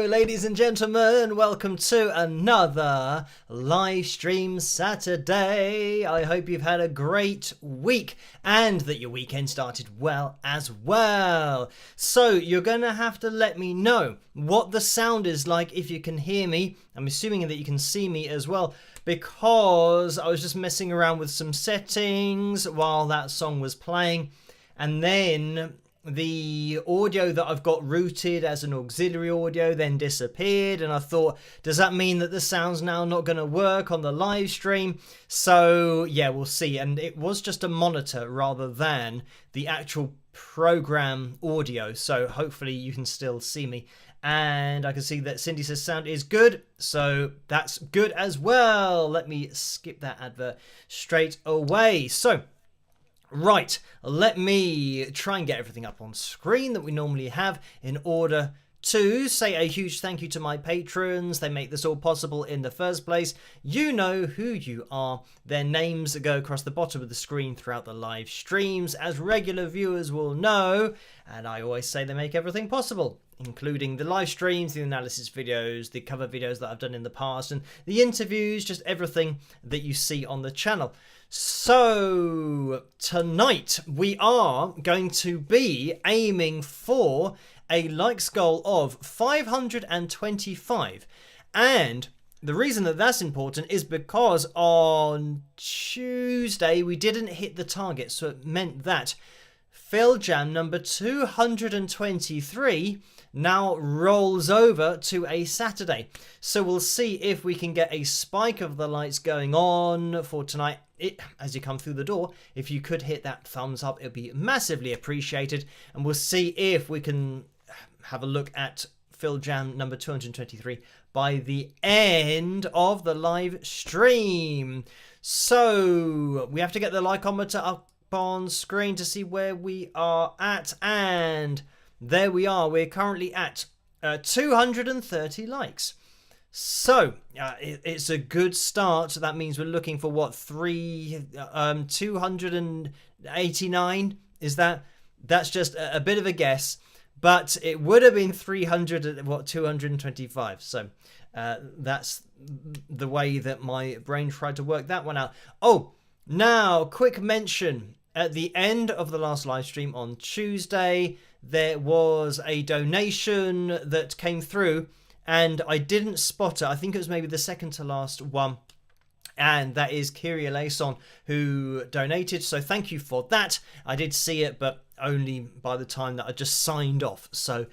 Ladies and gentlemen, welcome to another Livestream Saturday. I hope you've had a great week and that your weekend started well as well. So you're going to have to let me know what the sound is like if you can hear me. I'm assuming that you can see me as well, because I was just messing around with some settings while that song was playing, and then the audio that I've got routed as an auxiliary audio then disappeared, and I thought, does that mean that the sound's now not going to work on the live stream? So yeah, we'll see. And it was just a monitor rather than the actual program audio, so hopefully you can still see me. And I can see that Cindy says sound is good, so that's good as well. Let me skip that advert straight away. So right, let me try and get everything up on screen that we normally have in order to say a huge thank you to my patrons. They make this all possible in the first place. You know who you are. Their names go across the bottom of the screen throughout the live streams, as regular viewers will know. And I always say they make everything possible, including the live streams, the analysis videos, the cover videos that I've done in the past, and the interviews, just everything that you see on the channel. So tonight we are going to be aiming for a likes goal of 525, and the reason that that's important is because on Tuesday we didn't hit the target, so it meant that Phil Jam number 223 now rolls over to a Saturday. So we'll see if we can get a spike of the lights going on for tonight. As you come through the door, if you could hit that thumbs up, it would be massively appreciated. And we'll see if we can have a look at Phil Jam number 223 by the end of the live stream. So we have to get the likeometer up on screen to see where we are at, and there we are. We're currently at 230 likes. So it's a good start. That means we're looking for what, 289? Is that's just a bit of a guess, but it would have been 225. So that's the way that my brain tried to work that one out. Oh, now quick mention. At the end of the last live stream on Tuesday, there was a donation that came through, and I didn't spot it. I think it was maybe the second to last one, and that is Kyrie Lason who donated. So thank you for that. I did see it, but only by the time that I just signed off. So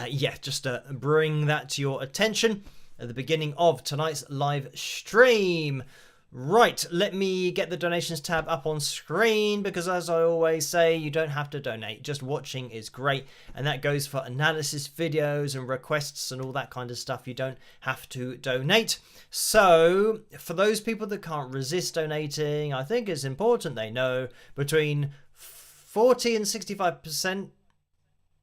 yeah, just bring that to your attention at the beginning of tonight's live stream. Right, let me get the donations tab up on screen, because as I always say, you don't have to donate. Just watching is great, and that goes for analysis videos and requests and all that kind of stuff. You don't have to donate. So for those people that can't resist donating, I think it's important they know between 40 and 65%,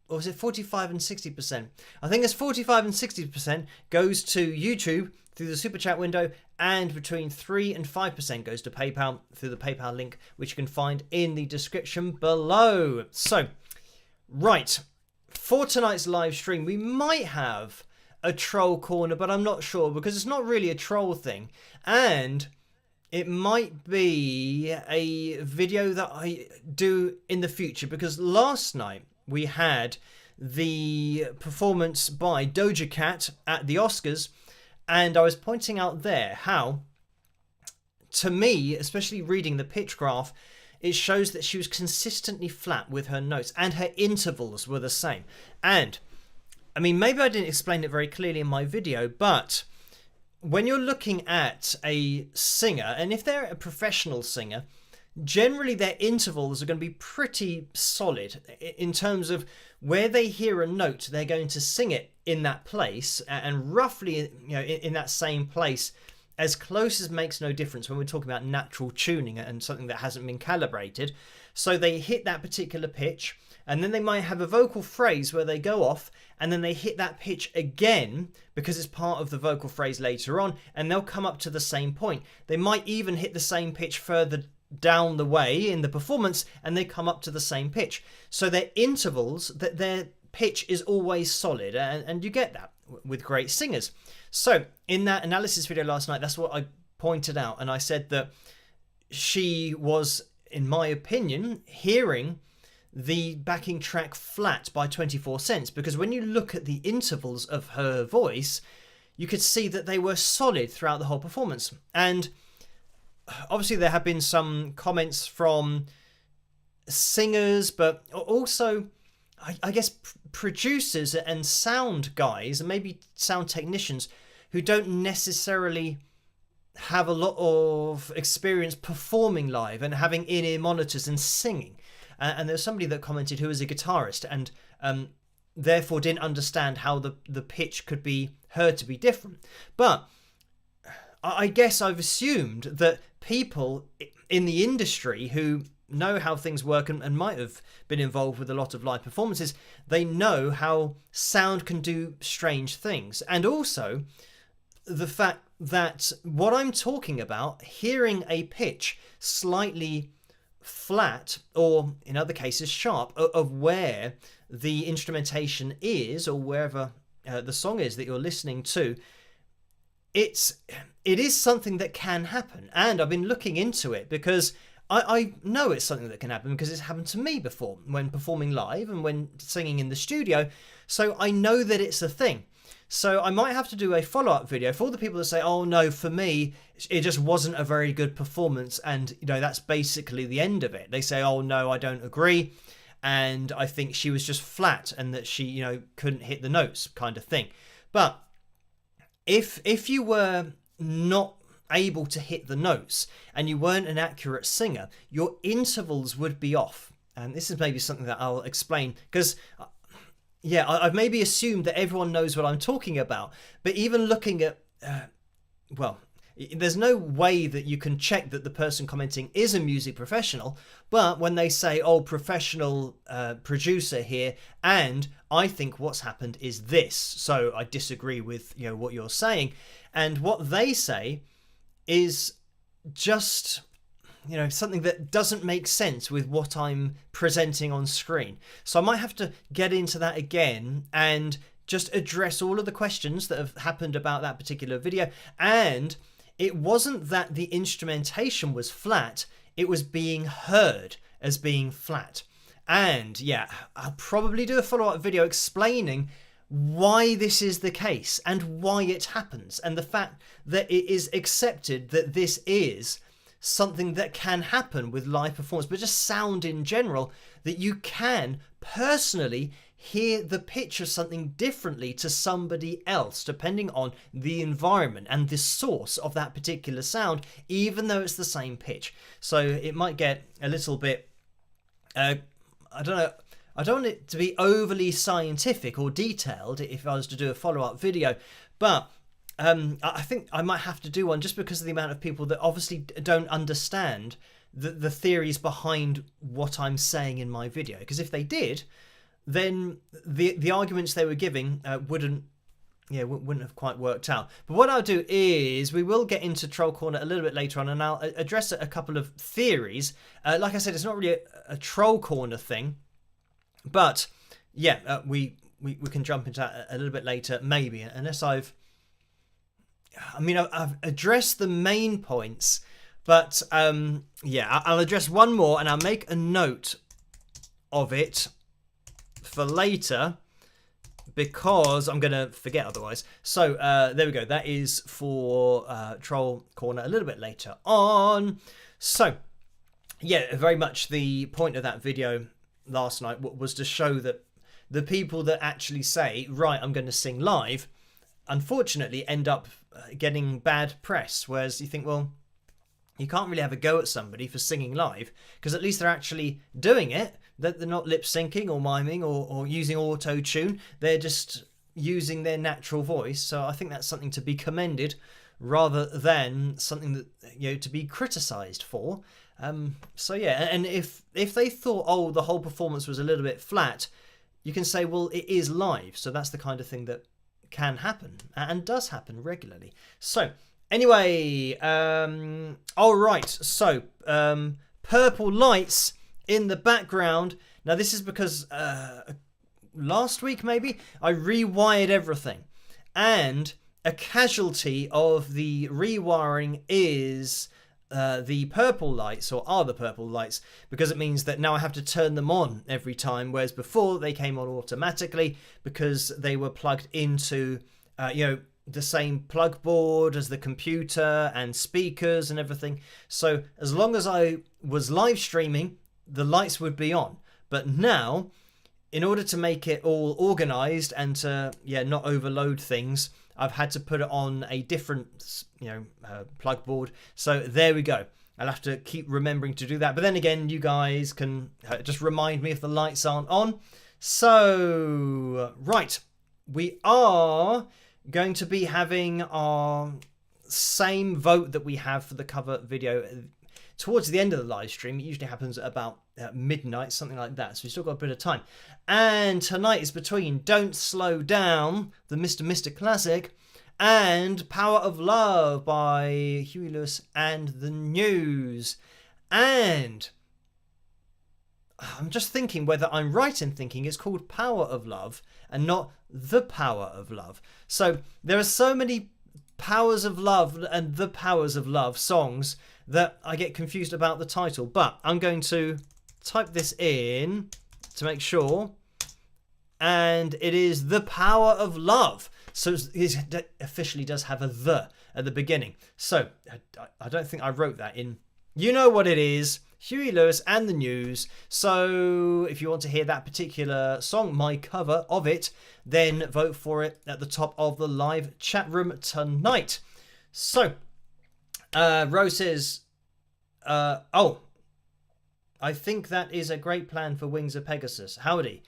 or is it 45 and 60%? I think it's 45 and 60% goes to YouTube through the super chat window, and between 3 and 5% goes to PayPal through the PayPal link, which you can find in the description below. So, right, for tonight's live stream, we might have a troll corner, but I'm not sure, because it's not really a troll thing, and it might be a video that I do in the future, because last night we had the performance by Doja Cat at the Oscars, and I was pointing out there how, to me, especially reading the pitch graph, it shows that she was consistently flat with her notes, and her intervals were the same. And, I mean, maybe I didn't explain it very clearly in my video, but when you're looking at a singer, and if they're a professional singer, generally their intervals are going to be pretty solid in terms of where they hear a note, they're going to sing it in that place, and roughly, in that same place, as close as makes no difference when we're talking about natural tuning and something that hasn't been calibrated. So they hit that particular pitch, and then they might have a vocal phrase where they go off, and then they hit that pitch again because it's part of the vocal phrase later on, and they'll come up to the same point. They might even hit the same pitch further down the way in the performance, and they come up to the same pitch. So their intervals, that their pitch is always solid, and you get that with great singers. So in that analysis video last night, that's what I pointed out, and I said that she was, in my opinion, hearing the backing track flat by 24 cents, because when you look at the intervals of her voice, you could see that they were solid throughout the whole performance. And obviously there have been some comments from singers, but also I guess producers and sound guys, and maybe sound technicians, who don't necessarily have a lot of experience performing live and having in-ear monitors and singing. And there's somebody that commented who was a guitarist and therefore didn't understand how the pitch could be heard to be different. But I guess I've assumed that people in the industry who know how things work and might have been involved with a lot of live performances, they know how sound can do strange things. And also the fact that what I'm talking about, hearing a pitch slightly flat, or in other cases sharp, of where the instrumentation is, or wherever the song is that you're listening to, it is something that can happen. And I've been looking into it because I know it's something that can happen because it's happened to me before when performing live and when singing in the studio. So I know that it's a thing. So I might have to do a follow-up video for all the people that say, oh no, for me, it just wasn't a very good performance. And, you know, that's basically the end of it. They say, oh no, I don't agree. And I think she was just flat and that she, you know, couldn't hit the notes kind of thing. But if you were not able to hit the notes and you weren't an accurate singer, your intervals would be off. And this is maybe something that I'll explain because, yeah, I've maybe assumed that everyone knows what I'm talking about. But even looking at, well, there's no way that you can check that the person commenting is a music professional. But when they say, oh, professional producer here, and I think what's happened is this, so I disagree with, you know, what you're saying. And what they say is just, you know, something that doesn't make sense with what I'm presenting on screen. So I might have to get into that again and just address all of the questions that have happened about that particular video. And it wasn't that the instrumentation was flat, it was being heard as being flat. And yeah, I'll probably do a follow-up video explaining why this is the case and why it happens, and the fact that it is accepted that this is something that can happen with live performance, but just sound in general, that you can personally hear the pitch of something differently to somebody else depending on the environment and the source of that particular sound, even though it's the same pitch. So it might get a little bit I don't want it to be overly scientific or detailed if I was to do a follow-up video, but I think I might have to do one just because of the amount of people that obviously don't understand the theories behind what I'm saying in my video. Because if they did, then the arguments they were giving wouldn't have quite worked out. But what I'll do is we will get into Troll Corner a little bit later on, and I'll address a couple of theories. Like I said, it's not really a Troll Corner thing, but yeah, we can jump into that a little bit later, maybe, unless I've addressed the main points, but yeah, I'll address one more and I'll make a note of it for later because I'm going to forget otherwise. So there we go. That is for Troll Corner a little bit later on. So yeah, very much the point of that video last night was to show that the people that actually say, right, I'm going to sing live, unfortunately end up getting bad press. Whereas you think, well, you can't really have a go at somebody for singing live because at least they're actually doing it. They're not lip syncing or miming or using auto tune. They're just using their natural voice. So I think that's something to be commended rather than something that, you know, to be criticised for. So yeah, and if they thought, oh, the whole performance was a little bit flat, you can say, well, it is live. So that's the kind of thing that can happen and does happen regularly. So anyway, all right. So purple lights in the background. Now this is because last week maybe I rewired everything, and a casualty of the rewiring is the purple lights, or are the purple lights, because it means that now I have to turn them on every time, whereas before they came on automatically because they were plugged into the same plug board as the computer and speakers and everything. So as long as I was live streaming, the lights would be on. But now, in order to make it all organized and to not overload things, I've had to put it on a different plug board. So there we go. I'll have to keep remembering to do that. But then again, you guys can just remind me if the lights aren't on. So right, we are going to be having our same vote that we have for the cover video. towards the end of the live stream. It usually happens at about midnight, something like that. So we've still got a bit of time. And tonight is between Don't Slow Down, the Mr. Classic, and Power of Love by Huey Lewis and the News. And I'm just thinking whether I'm right in thinking it's called Power of Love and not The Power of Love. So there are so many Powers of Love and The Powers of Love songs that I get confused about the title. But I'm going to type this in to make sure. And it is The Power of Love. So it officially does have a the at the beginning. So I don't think I wrote that in. You know what it is. Huey Lewis and the News. So if you want to hear that particular song, my cover of it, then vote for it at the top of the live chat room tonight. So Rose says, oh, I think that is a great plan for Wings of Pegasus. Howdy.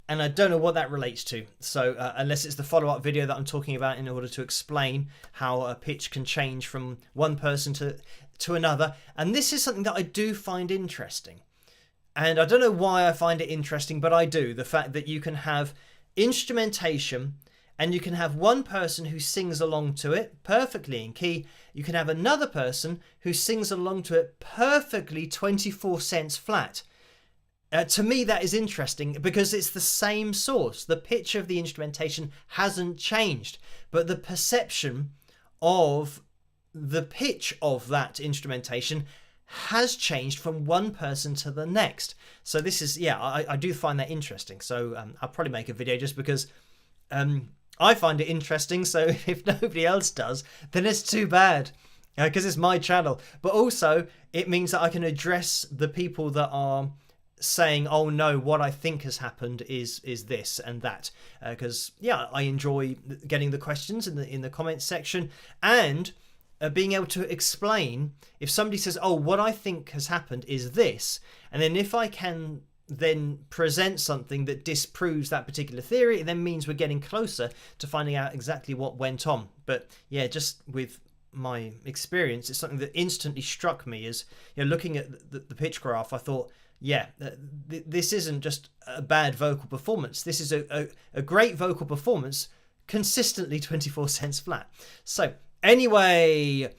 And I don't know what that relates to. So unless it's the follow-up video that I'm talking about in order to explain how a pitch can change from one person to another. And this is something that I do find interesting. And I don't know why I find it interesting, but I do. The fact that you can have instrumentation and you can have one person who sings along to it perfectly in key. You can have another person who sings along to it perfectly 24 cents flat. To me, that is interesting because it's the same source. The pitch of the instrumentation hasn't changed, but the perception of the pitch of that instrumentation has changed from one person to the next. So this is, yeah, I do find that interesting. So I'll probably make a video just because I find it interesting. So if nobody else does, then it's too bad. Because it's my channel. But also, it means that I can address the people that are saying, oh no, what I think has happened is this and that, because yeah, I enjoy getting the questions in the comments section and being able to explain if somebody says, oh, what I think has happened is this, and then if I can then present something that disproves that particular theory, it then means we're getting closer to finding out exactly what went on. But yeah, just with my experience, it's something that instantly struck me as, you know, looking at the pitch graph, I thought, yeah, this isn't just a bad vocal performance. This is a great vocal performance, consistently 24 cents flat. So anyway,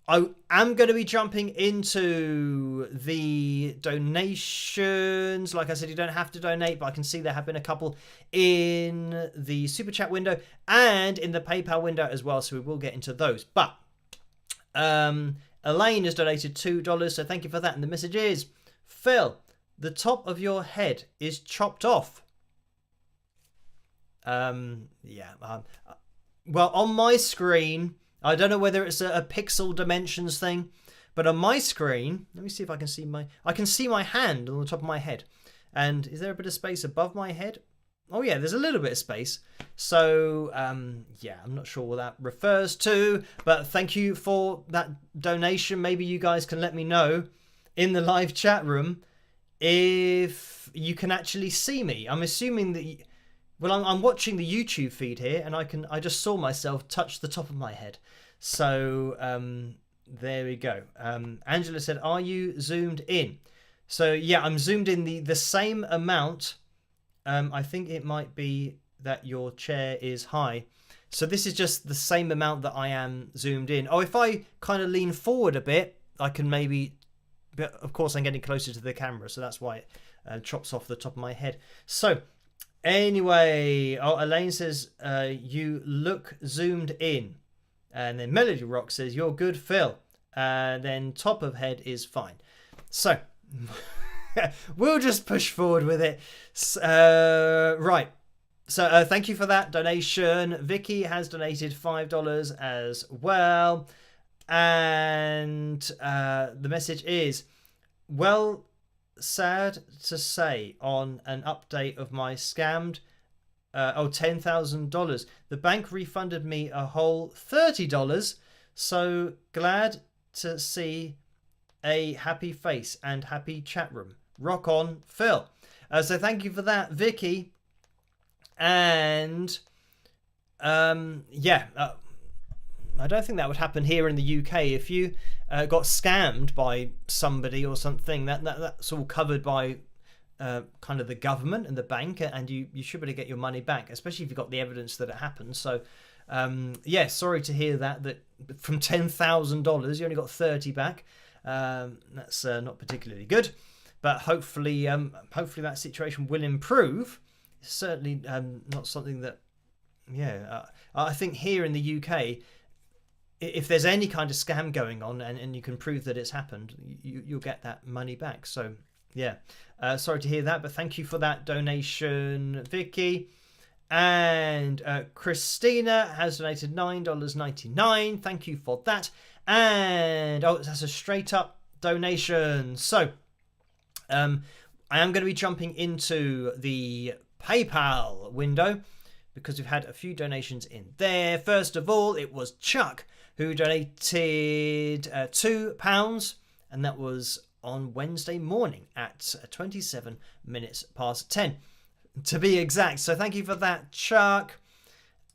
I am going to be jumping into the donations. Like I said, you don't have to donate, but I can see there have been a couple in the Super Chat window and in the PayPal window as well. So we will get into those. But Elaine has donated $2, so thank you for that. And the message is, Phil, the top of your head is chopped off. Well, on my screen, I don't know whether it's a pixel dimensions thing, but on my screen, let me see if I can see I can see my hand on the top of my head. And is there a bit of space above my head? Oh yeah, there's a little bit of space. So, yeah, I'm not sure what that refers to, but thank you for that donation. Maybe you guys can let me know in the live chat room if you can actually see me. I'm assuming that well, I'm watching the YouTube feed here, and I just saw myself touch the top of my head. So there we go. Angela said, are you zoomed in? So yeah, I'm zoomed in the same amount. I think it might be that your chair is high. So this is just the same amount that I am zoomed in. Oh, if I kind of lean forward a bit, I can maybe, but of course I'm getting closer to the camera, so that's why it chops off the top of my head. So anyway, oh, Elaine says, you look zoomed in. And then Melody Rock says, you're good, Phil. And then top of head is fine. So we'll just push forward with it. Right. So thank you for that donation. Vicky has donated $5 as well. And the message is, well, sad to say on an update of my scammed $10,000. The bank refunded me a whole $30. So glad to see a happy face and happy chat room. Rock on, Phil. So thank you for that, Vicky. And yeah, I don't think that would happen here in the UK. If you got scammed by somebody or something, that's all covered by kind of the government and the bank, and you should be able to get your money back, especially if you've got the evidence that it happened. So yeah, sorry to hear that from $10,000 you only got 30 back. That's not particularly good, but hopefully that situation will improve. It's certainly not something that, I think here in the UK, if there's any kind of scam going on and you can prove that it's happened, you'll get that money back. So yeah, sorry to hear that, but thank you for that donation, Vicky. And Christina has donated $9.99. Thank you for that. And that's a straight up donation. So I am going to be jumping into the PayPal window because we've had a few donations in there. First of all, it was Chuck who donated £2, and that was on Wednesday morning at 27 minutes past 10 to be exact. So thank you for that, Chuck.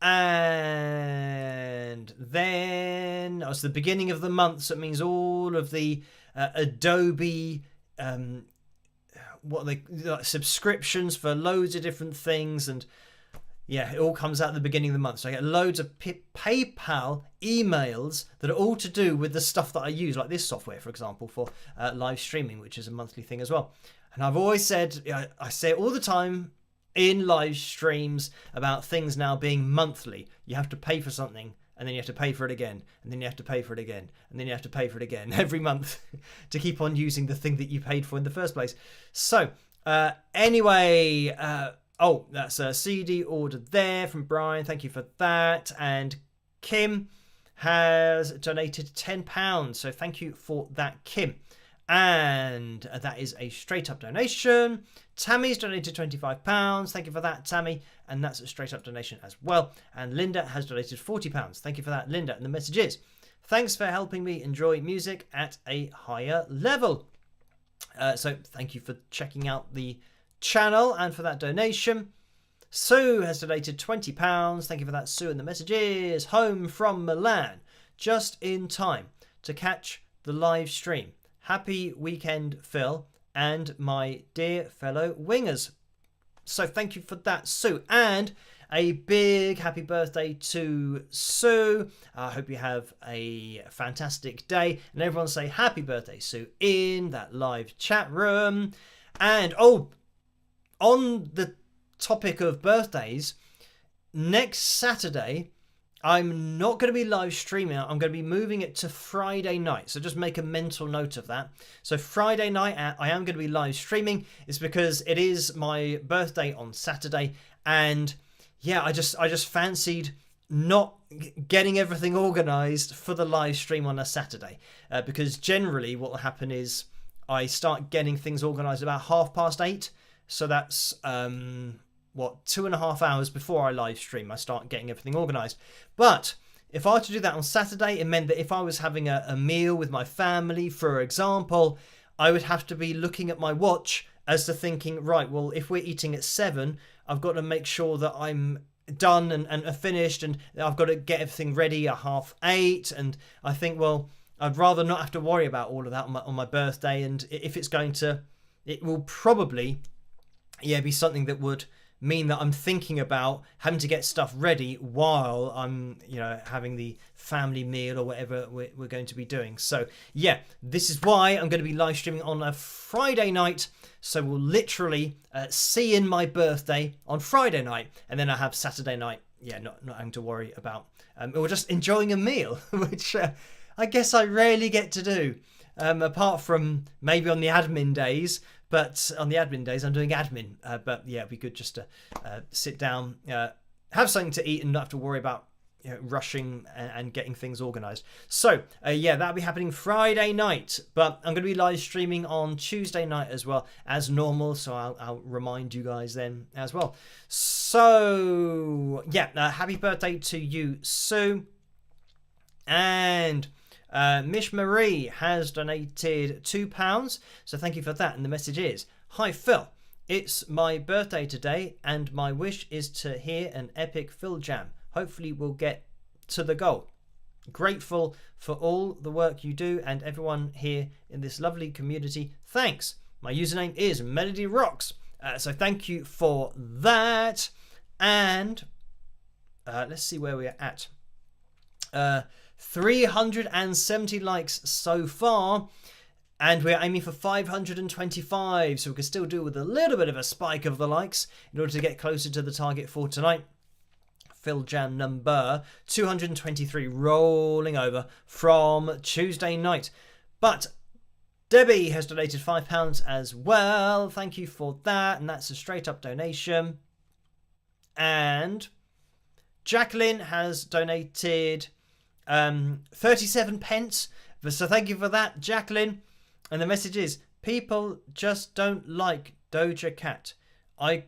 And then it's the beginning of the month, so it means all of the Adobe subscriptions for loads of different things, and yeah, it all comes out at the beginning of the month. So I get loads of PayPal emails that are all to do with the stuff that I use, like this software, for example, for live streaming, which is a monthly thing as well. And I've always said, I say it all the time in live streams about things now being monthly. You have to pay for something, and then you have to pay for it again, and then you have to pay for it again, and then you have to pay for it again every month to keep on using the thing that you paid for in the first place. So anyway, that's a CD order there from Brian. Thank you for that. And Kim has donated £10. So thank you for that, Kim. And that is a straight up donation. Tammy's donated £25. Thank you for that, Tammy. And that's a straight up donation as well. And Linda has donated £40. Thank you for that, Linda. And the message is, thanks for helping me enjoy music at a higher level. So thank you for checking out the channel and for that donation. Sue has donated £20. Thank you for that, Sue. And the message is, home from Milan, just in time to catch the live stream. Happy weekend, Phil, and my dear fellow wingers. So thank you for that, Sue. And a big happy birthday to Sue. I hope you have a fantastic day. And everyone say happy birthday, Sue, in that live chat room. And on the topic of birthdays, next Saturday, I'm not going to be live streaming. I'm going to be moving it to Friday night. So just make a mental note of that. So Friday night, I am going to be live streaming. It's because it is my birthday on Saturday. And yeah, I just fancied not getting everything organised for the live stream on a Saturday. Because generally what will happen is I start getting things organised about 8:30. So that's 2.5 hours before I live stream, I start getting everything organised. But if I were to do that on Saturday, it meant that if I was having a meal with my family, for example, I would have to be looking at my watch as to thinking, right, well, if we're eating at 7, I've got to make sure that I'm done and finished, and I've got to get everything ready at 8:30. And I think, well, I'd rather not have to worry about all of that on my birthday. And if it's going to, it will probably, be something that would mean that I'm thinking about having to get stuff ready while I'm, having the family meal or whatever we're going to be doing. So yeah, this is why I'm going to be live streaming on a Friday night. So we'll literally see in my birthday on Friday night, and then I have Saturday night. Yeah, not having to worry about, or just enjoying a meal, which I guess I rarely get to do, apart from maybe on the admin days. But on the admin days, I'm doing admin. But yeah, it'd be good just to sit down, have something to eat, and not have to worry about rushing and getting things organised. So that'll be happening Friday night. But I'm going to be live streaming on Tuesday night as well as normal. So I'll remind you guys then as well. So happy birthday to you, Sue. And Mish Marie has donated £2, so thank you for that. And the message is, hi Phil, it's my birthday today and my wish is to hear an epic Phil jam. Hopefully we'll get to the goal. Grateful for all the work you do and everyone here in this lovely community. Thanks. My username is Melody Rocks. So thank you for that. And let's see where we're at. 370 likes so far. And we're aiming for 525. So we can still do with a little bit of a spike of the likes in order to get closer to the target for tonight. Phil Jam number 223 rolling over from Tuesday night. But Debbie has donated £5 as well. Thank you for that. And that's a straight up donation. And Jacqueline has donated 37 pence. So thank you for that, Jacqueline. And the message is, people just don't like Doja Cat. I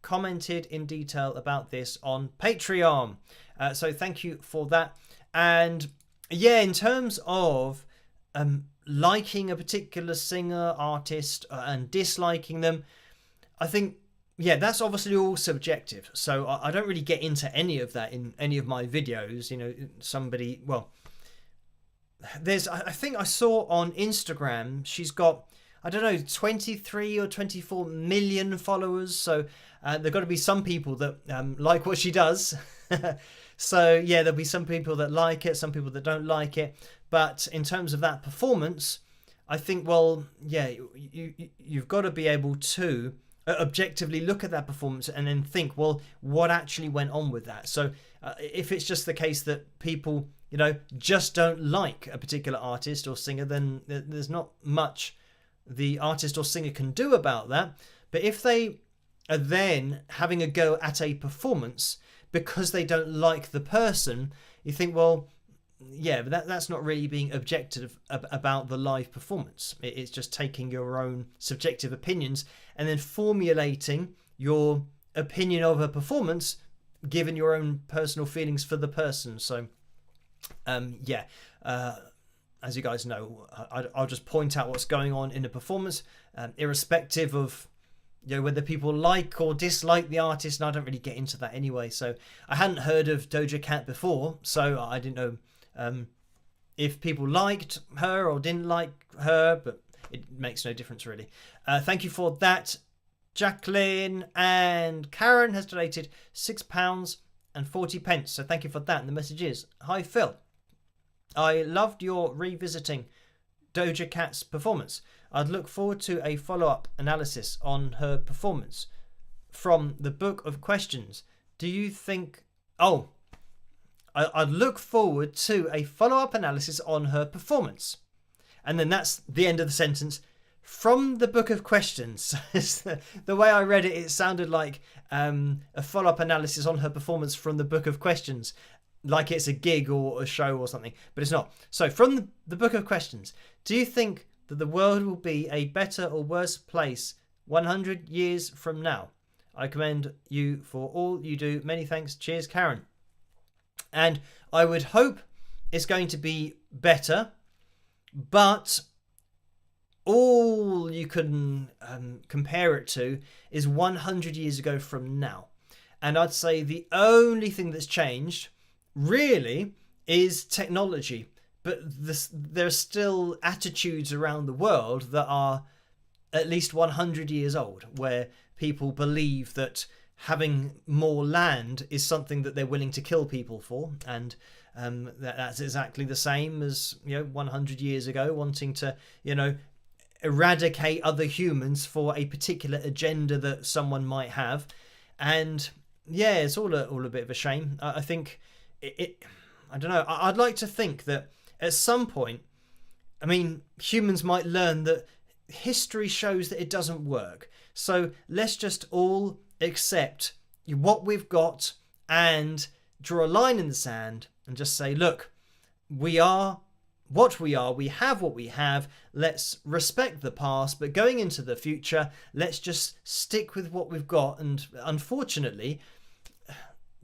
commented in detail about this on Patreon. So thank you for that. And yeah, in terms of liking a particular singer, artist, and disliking them, I think, yeah, that's obviously all subjective. So I don't really get into any of that in any of my videos. You know, somebody, well, I think I saw on Instagram, she's got, I don't know, 23 or 24 million followers. So there've got to be some people that like what she does. So yeah, there'll be some people that like it, some people that don't like it. But in terms of that performance, I think, well, yeah, you've got to be able to objectively look at that performance and then think, well, what actually went on with that? So if it's just the case that people, you know, just don't like a particular artist or singer, then there's not much the artist or singer can do about that. But if they are then having a go at a performance because they don't like the person, you think, well, yeah, but that's not really being objective about the live performance. It's just taking your own subjective opinions and then formulating your opinion of a performance given your own personal feelings for the person. So yeah, as you guys know, I'll just point out what's going on in a performance, irrespective of, you know, whether people like or dislike the artist. And I don't really get into that anyway. So I hadn't heard of Doja Cat before, so I didn't know if people liked her or didn't like her, but it makes no difference really. Thank you for that, Jacqueline. And Karen has donated £6.40. So thank you for that. And the message is, hi Phil, I loved your revisiting Doja Cat's performance. I'd look forward to a follow-up analysis on her performance from the Book of Questions. Do you think... Oh, I'd look forward to a follow-up analysis on her performance. And then that's the end of the sentence. From the Book of Questions. The way I read it, it sounded like a follow-up analysis on her performance from the Book of Questions. Like it's a gig or a show or something. But it's not. So from the Book of Questions. Do you think that the world will be a better or worse place 100 years from now? I commend you for all you do. Many thanks. Cheers, Karen. And I would hope it's going to be better, but all you can compare it to is 100 years ago from now. And I'd say the only thing that's changed really is technology. But there are still attitudes around the world that are at least 100 years old, where people believe that having more land is something that they're willing to kill people for. And that's exactly the same as, 100 years ago, wanting to, eradicate other humans for a particular agenda that someone might have. And yeah, it's all a bit of a shame. I think I don't know. I'd like to think that at some point, humans might learn that history shows that it doesn't work. So let's just all accept what we've got and draw a line in the sand and just say, look, we are what we are, we have what we have, let's respect the past, but going into the future, let's just stick with what we've got. And unfortunately,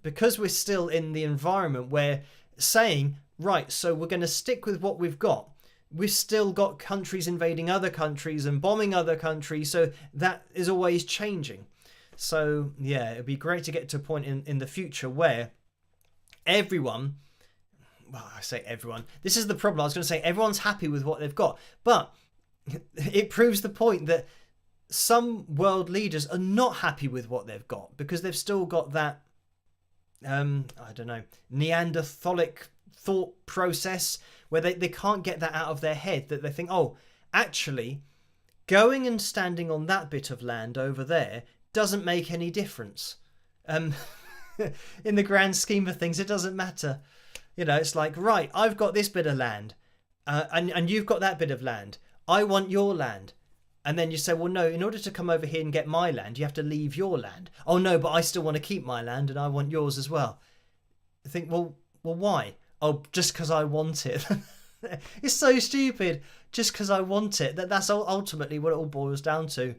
because we're still in the environment where saying, right, so we're going to stick with what we've got, we've still got countries invading other countries and bombing other countries, so that is always changing. So yeah, it'd be great to get to a point in the future where everyone well, I say everyone. This is the problem. I was going to say everyone's happy with what they've got, but it proves the point that some world leaders are not happy with what they've got because they've still got that, I don't know, Neanderthalic thought process where they can't get that out of their head, that they think, oh, actually, going and standing on that bit of land over there doesn't make any difference. In the grand scheme of things, it doesn't matter. You know, it's like, right, I've got this bit of land, and you've got that bit of land. I want your land. And then you say, well, no, in order to come over here and get my land, you have to leave your land. Oh, no, but I still want to keep my land and I want yours as well. I think, well, why? Oh, just because I want it. It's so stupid. Just because I want it. That's ultimately what it all boils down to.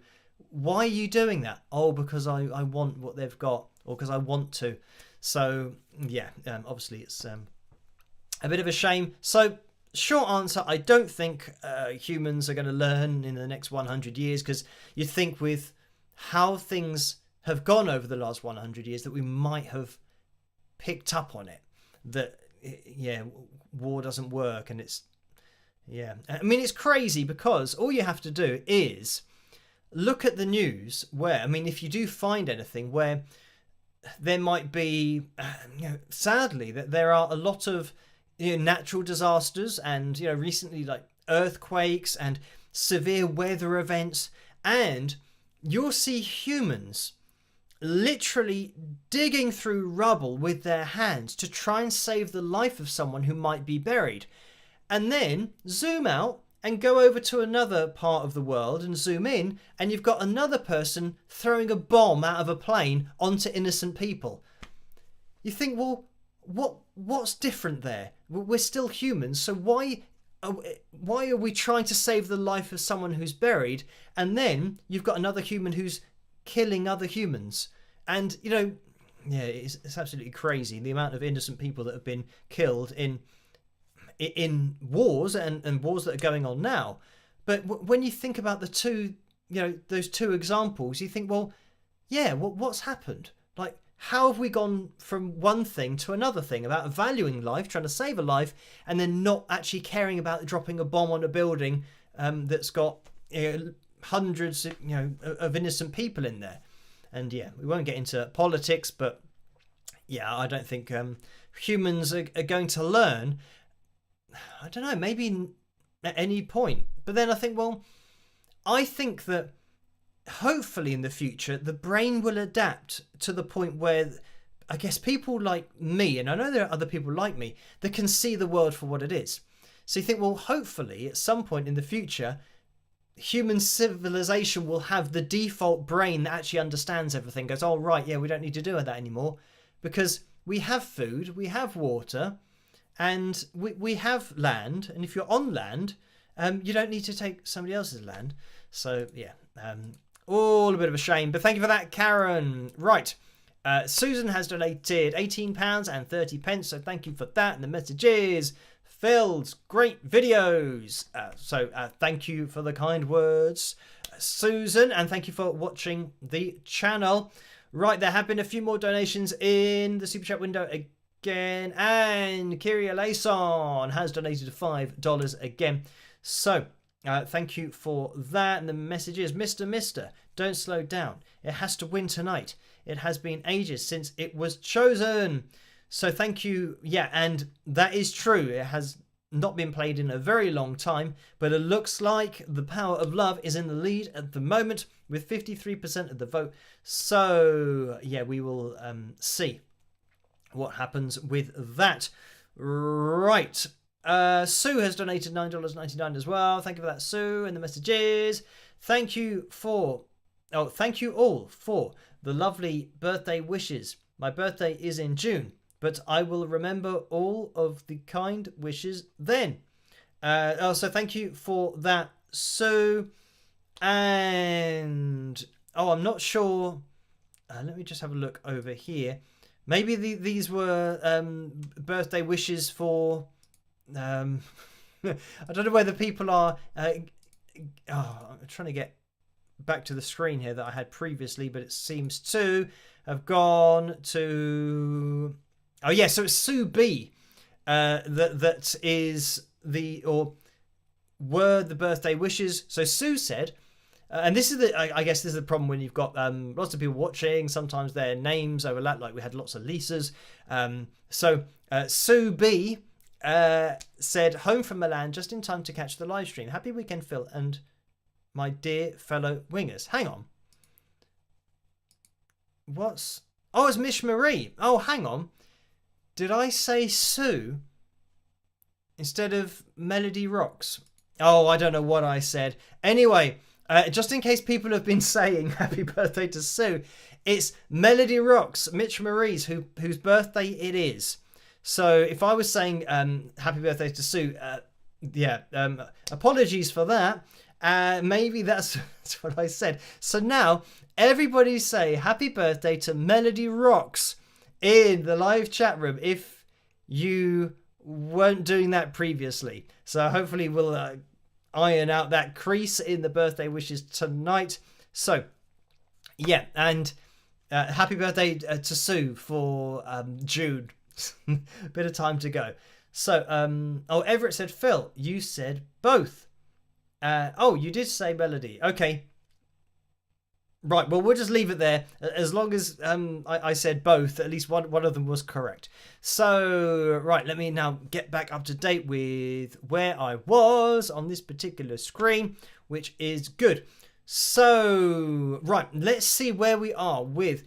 Why are you doing that? Oh, because I want what they've got, or because I want to. So, yeah, obviously it's a bit of a shame. So, short answer, I don't think humans are going to learn in the next 100 years, because you'd think with how things have gone over the last 100 years that we might have picked up on it. That, yeah, war doesn't work, and it's, yeah. I mean, it's crazy because all you have to do is look at the news where, I mean, if you do find anything where there might be, sadly, that there are a lot of natural disasters and, recently like earthquakes and severe weather events, and you'll see humans literally digging through rubble with their hands to try and save the life of someone who might be buried. And then zoom out and go over to another part of the world and zoom in, and you've got another person throwing a bomb out of a plane onto innocent people. You think, well, what's different there? We're still humans, so why are we trying to save the life of someone who's buried, and then you've got another human who's killing other humans? And, yeah, it's absolutely crazy, the amount of innocent people that have been killed in wars and wars that are going on now. But when you think about the two, those two examples, you think, well, yeah, what's happened? Like, how have we gone from one thing to another thing about valuing life, trying to save a life, and then not actually caring about dropping a bomb on a building that's got hundreds of innocent people in there? And yeah, we won't get into politics, but yeah, I don't think humans are going to learn. I don't know, maybe at any point. But then I think, well, I think that hopefully in the future, the brain will adapt to the point where, I guess, people like me, and I know there are other people like me, that can see the world for what it is. So you think, well, hopefully at some point in the future, human civilization will have the default brain that actually understands everything, goes, oh, right, yeah, we don't need to do that anymore, because we have food, we have water, and we have land, and if you're on land, you don't need to take somebody else's land. So, yeah, all a bit of a shame, but thank you for that, Karen. Right, Susan has donated £18.30, so thank you for that, and the message is, Phil's great videos. So thank you for the kind words, Susan, and thank you for watching the channel. Right, there have been a few more donations in the Super Chat window again, and Kyria Layson has donated $5 again. So thank you for that, and the message is, Mr. Don't slow down. It has to win tonight. It has been ages since it was chosen. So thank you. Yeah, and that is true. It has not been played in a very long time, but it looks like The Power of Love is in the lead at the moment with 53% of the vote. So yeah, we will see what happens with that. Right. Sue has donated $9.99 as well. Thank you for that, Sue. And the message is, thank you all for the lovely birthday wishes. My birthday is in June, but I will remember all of the kind wishes then. So thank you for that, Sue. And, I'm not sure. Let me just have a look over here. Maybe these were birthday wishes for... I don't know whether people are... I'm trying to get back to the screen here that I had previously, but it seems to have gone to... Oh, yeah, so it's Sue B. that is or were the birthday wishes. So Sue said, and this is I guess this is the problem when you've got lots of people watching. Sometimes their names overlap, like we had lots of Lisas. So Sue B said, home from Milan just in time to catch the live stream. Happy weekend, Phil, and my dear fellow wingers. Hang on. Oh, it's Miss Marie. Oh, hang on. Did I say Sue instead of Melody Rocks? Oh, I don't know what I said. Anyway, just in case people have been saying happy birthday to Sue, it's Melody Rocks, Mitch Marie's, whose birthday it is. So if I was saying happy birthday to Sue, apologies for that. Maybe that's what I said. So now everybody say happy birthday to Melody Rocks in the live chat room if you weren't doing that previously. So hopefully we'll iron out that crease in the birthday wishes tonight. So yeah, and happy birthday to Sue for June. Bit of time to go. So Everett said, Phil, you said both. You did say Melody. Okay. Right, well, we'll just leave it there. As long as I said both, at least one of them was correct. So, right, let me now get back up to date with where I was on this particular screen, which is good. So, right, let's see where we are with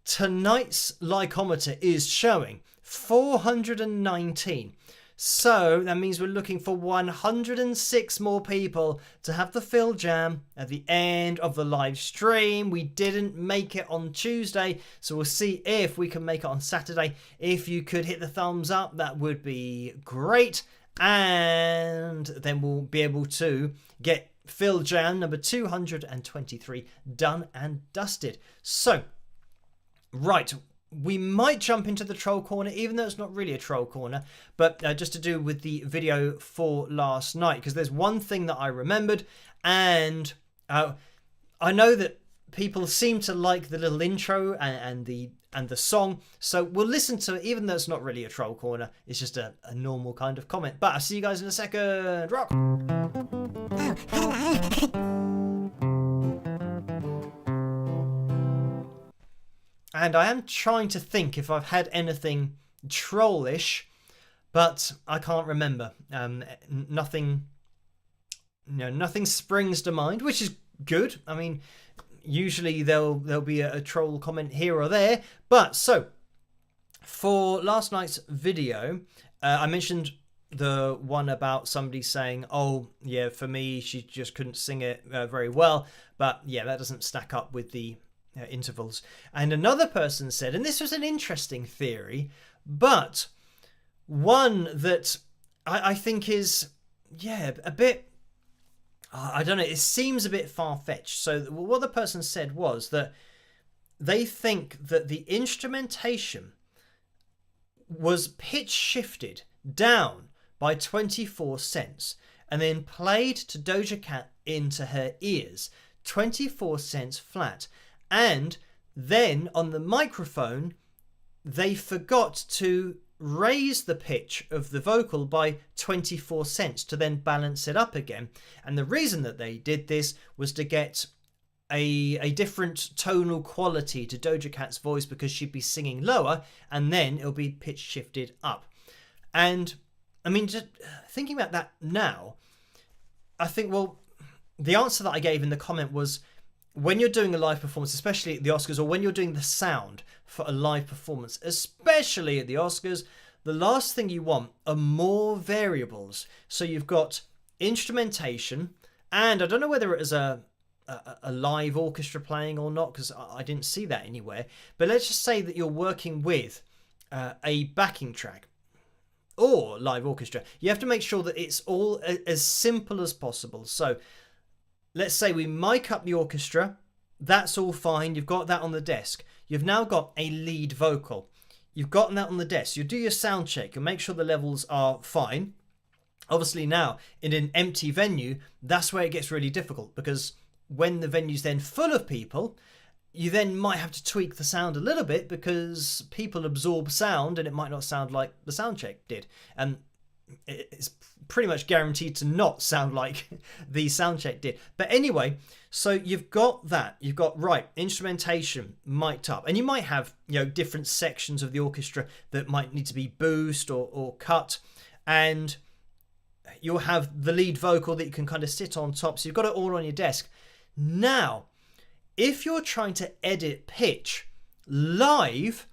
tonight's likeometer is showing 419. So that means we're looking for 106 more people to have the Phil Jam at the end of the live stream. We didn't make it on Tuesday, so we'll see if we can make it on Saturday. If you could hit the thumbs up, that would be great. And then we'll be able to get Phil Jam number 223 done and dusted. So, right. We might jump into the troll corner, even though it's not really a troll corner, but just to do with the video for last night, because there's one thing that I remembered, and I know that people seem to like the little intro and the song, so we'll listen to it, even though it's not really a troll corner. It's just a normal kind of comment. But I'll see you guys in a second. Rock. Oh, hello. And I am trying to think if I've had anything trollish, but I can't remember. Nothing springs to mind, which is good. I mean, usually there'll be a troll comment here or there. But so, for last night's video, I mentioned the one about somebody saying, oh, yeah, for me, she just couldn't sing it very well. But yeah, that doesn't stack up with the intervals. And another person said, and this was an interesting theory, but one that I think is, a bit, I don't know, it seems a bit far-fetched. So what the person said was that they think that the instrumentation was pitch shifted down by 24 cents and then played to Doja Cat into her ears, 24 cents flat. And then on the microphone, they forgot to raise the pitch of the vocal by 24 cents to then balance it up again. And the reason that they did this was to get a different tonal quality to Doja Cat's voice, because she'd be singing lower and then it'll be pitch shifted up. And I mean, just thinking about that now, I think, well, the answer that I gave in the comment was, when you're doing a live performance, especially at the Oscars, or when you're doing the sound for a live performance, especially at the Oscars, the last thing you want are more variables. So you've got instrumentation, and I don't know whether it is a live orchestra playing or not, because I didn't see that anywhere. But let's just say that you're working with a backing track or live orchestra. You have to make sure that it's all as simple as possible. So let's say we mic up the orchestra. That's all fine. You've got that on the desk. You've now got a lead vocal. You've gotten that on the desk. You do your sound check. You'll make sure the levels are fine. Obviously now, in an empty venue, that's where it gets really difficult, because when the venue's then full of people, you then might have to tweak the sound a little bit because people absorb sound and it might not sound like the sound check did. And it's pretty much guaranteed to not sound like the sound check did. But anyway, so you've got that. You've got, right, instrumentation mic'd up. And you might have, different sections of the orchestra that might need to be boost or cut. And you'll have the lead vocal that you can kind of sit on top. So you've got it all on your desk. Now, if you're trying to edit pitch live,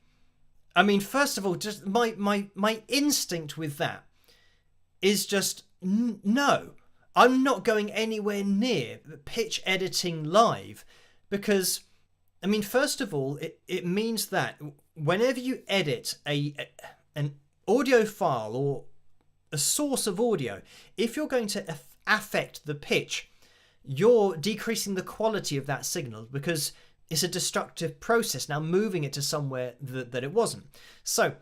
I mean, first of all, just my instinct with that is just no. I'm not going anywhere near pitch editing live because, I mean, first of all, it means that whenever you edit an audio file or a source of audio, if you're going to affect the pitch, you're decreasing the quality of that signal because it's a destructive process now moving it to somewhere that it wasn't. So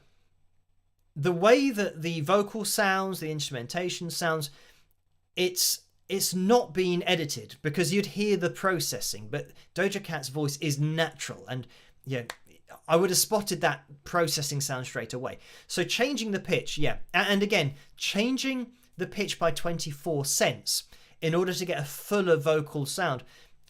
the way that the vocal sounds, the instrumentation sounds, it's not being edited because you'd hear the processing, but Doja Cat's voice is natural, and I would have spotted that processing sound straight away. So changing the pitch, and again, changing the pitch by 24 cents in order to get a fuller vocal sound,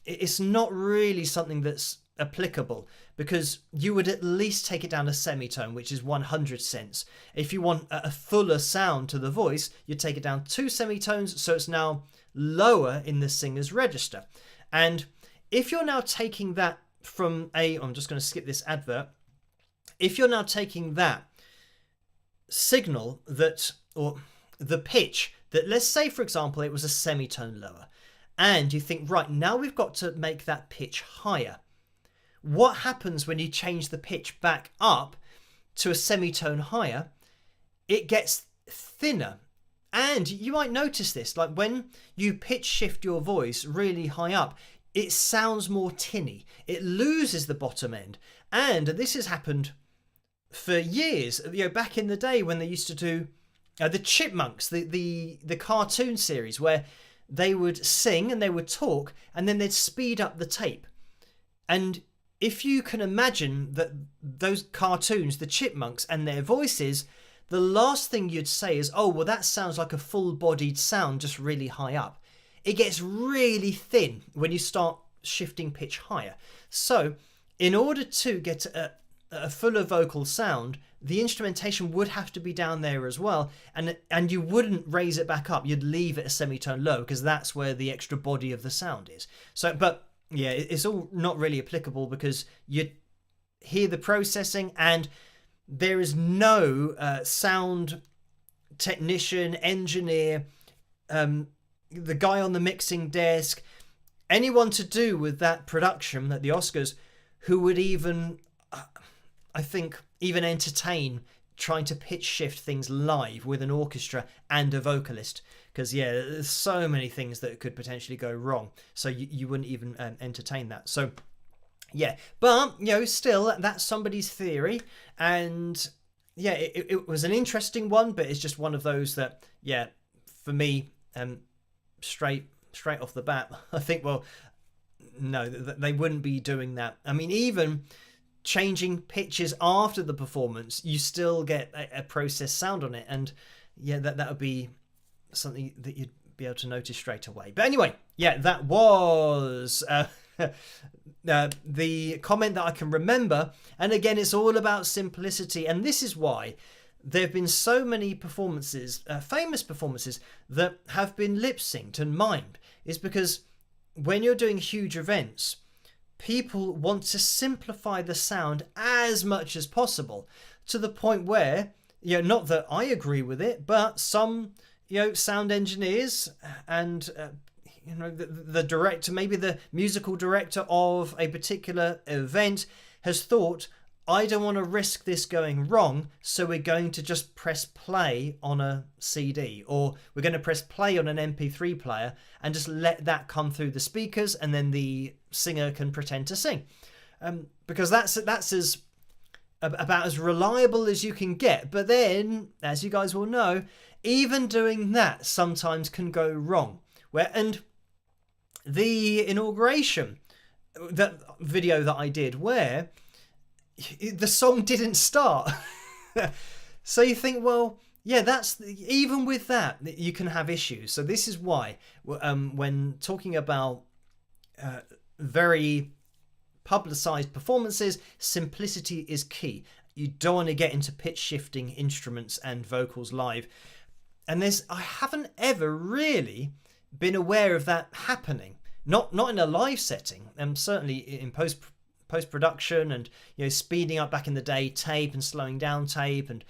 it's not really something that's applicable because you would at least take it down a semitone, which is 100 cents. If you want a fuller sound to the voice, you take it down 2 semitones, so it's now lower in the singer's register. And if you're now taking that from I'm just going to skip this advert. If you're now taking that signal or the pitch that, let's say, for example, it was a semitone lower, and you think, right, now we've got to make that pitch higher. What happens when you change the pitch back up to a semitone higher? It gets thinner. And you might notice this, like when you pitch shift your voice really high up, it sounds more tinny. It loses the bottom end. And this has happened for years. Back in the day when they used to do the Chipmunks, the cartoon series, where they would sing and they would talk and then they'd speed up the tape. And if you can imagine that those cartoons, the Chipmunks and their voices, the last thing you'd say is, oh, well, that sounds like a full-bodied sound just really high up. It gets really thin when you start shifting pitch higher. So in order to get a fuller vocal sound, the instrumentation would have to be down there as well, and you wouldn't raise it back up. You'd leave it a semitone low because that's where the extra body of the sound is. So, but yeah, it's all not really applicable because you hear the processing and there is no sound technician, engineer, the guy on the mixing desk, anyone to do with that production at the Oscars who would even, I think, even entertain trying to pitch shift things live with an orchestra and a vocalist. Because, there's so many things that could potentially go wrong. So you wouldn't even entertain that. So, but, still, that's somebody's theory. And, it was an interesting one, but it's just one of those that, for me, straight off the bat, I think, well, no, they wouldn't be doing that. I mean, even changing pitches after the performance, you still get a processed sound on it. And, that would be something that you'd be able to notice straight away. But anyway, that was the comment that I can remember. And again, it's all about simplicity. And this is why there have been so many performances, famous performances, that have been lip-synced and mimed, is because when you're doing huge events, people want to simplify the sound as much as possible, to the point where, not that I agree with it, but some, sound engineers and, the director, maybe the musical director of a particular event has thought, I don't want to risk this going wrong, so we're going to just press play on a CD, or we're going to press play on an MP3 player and just let that come through the speakers, and then the singer can pretend to sing. Because that's about as reliable as you can get. But then, as you guys will know, even doing that sometimes can go wrong. And the inauguration that video that I did where the song didn't start. So you think, well, yeah, that's even with that you can have issues. So this is why when talking about very publicized performances, simplicity is key. You don't want to get into pitch shifting instruments and vocals live. And I haven't ever really been aware of that happening. Not in a live setting, and certainly in post production, and speeding up back in the day tape and slowing down tape, and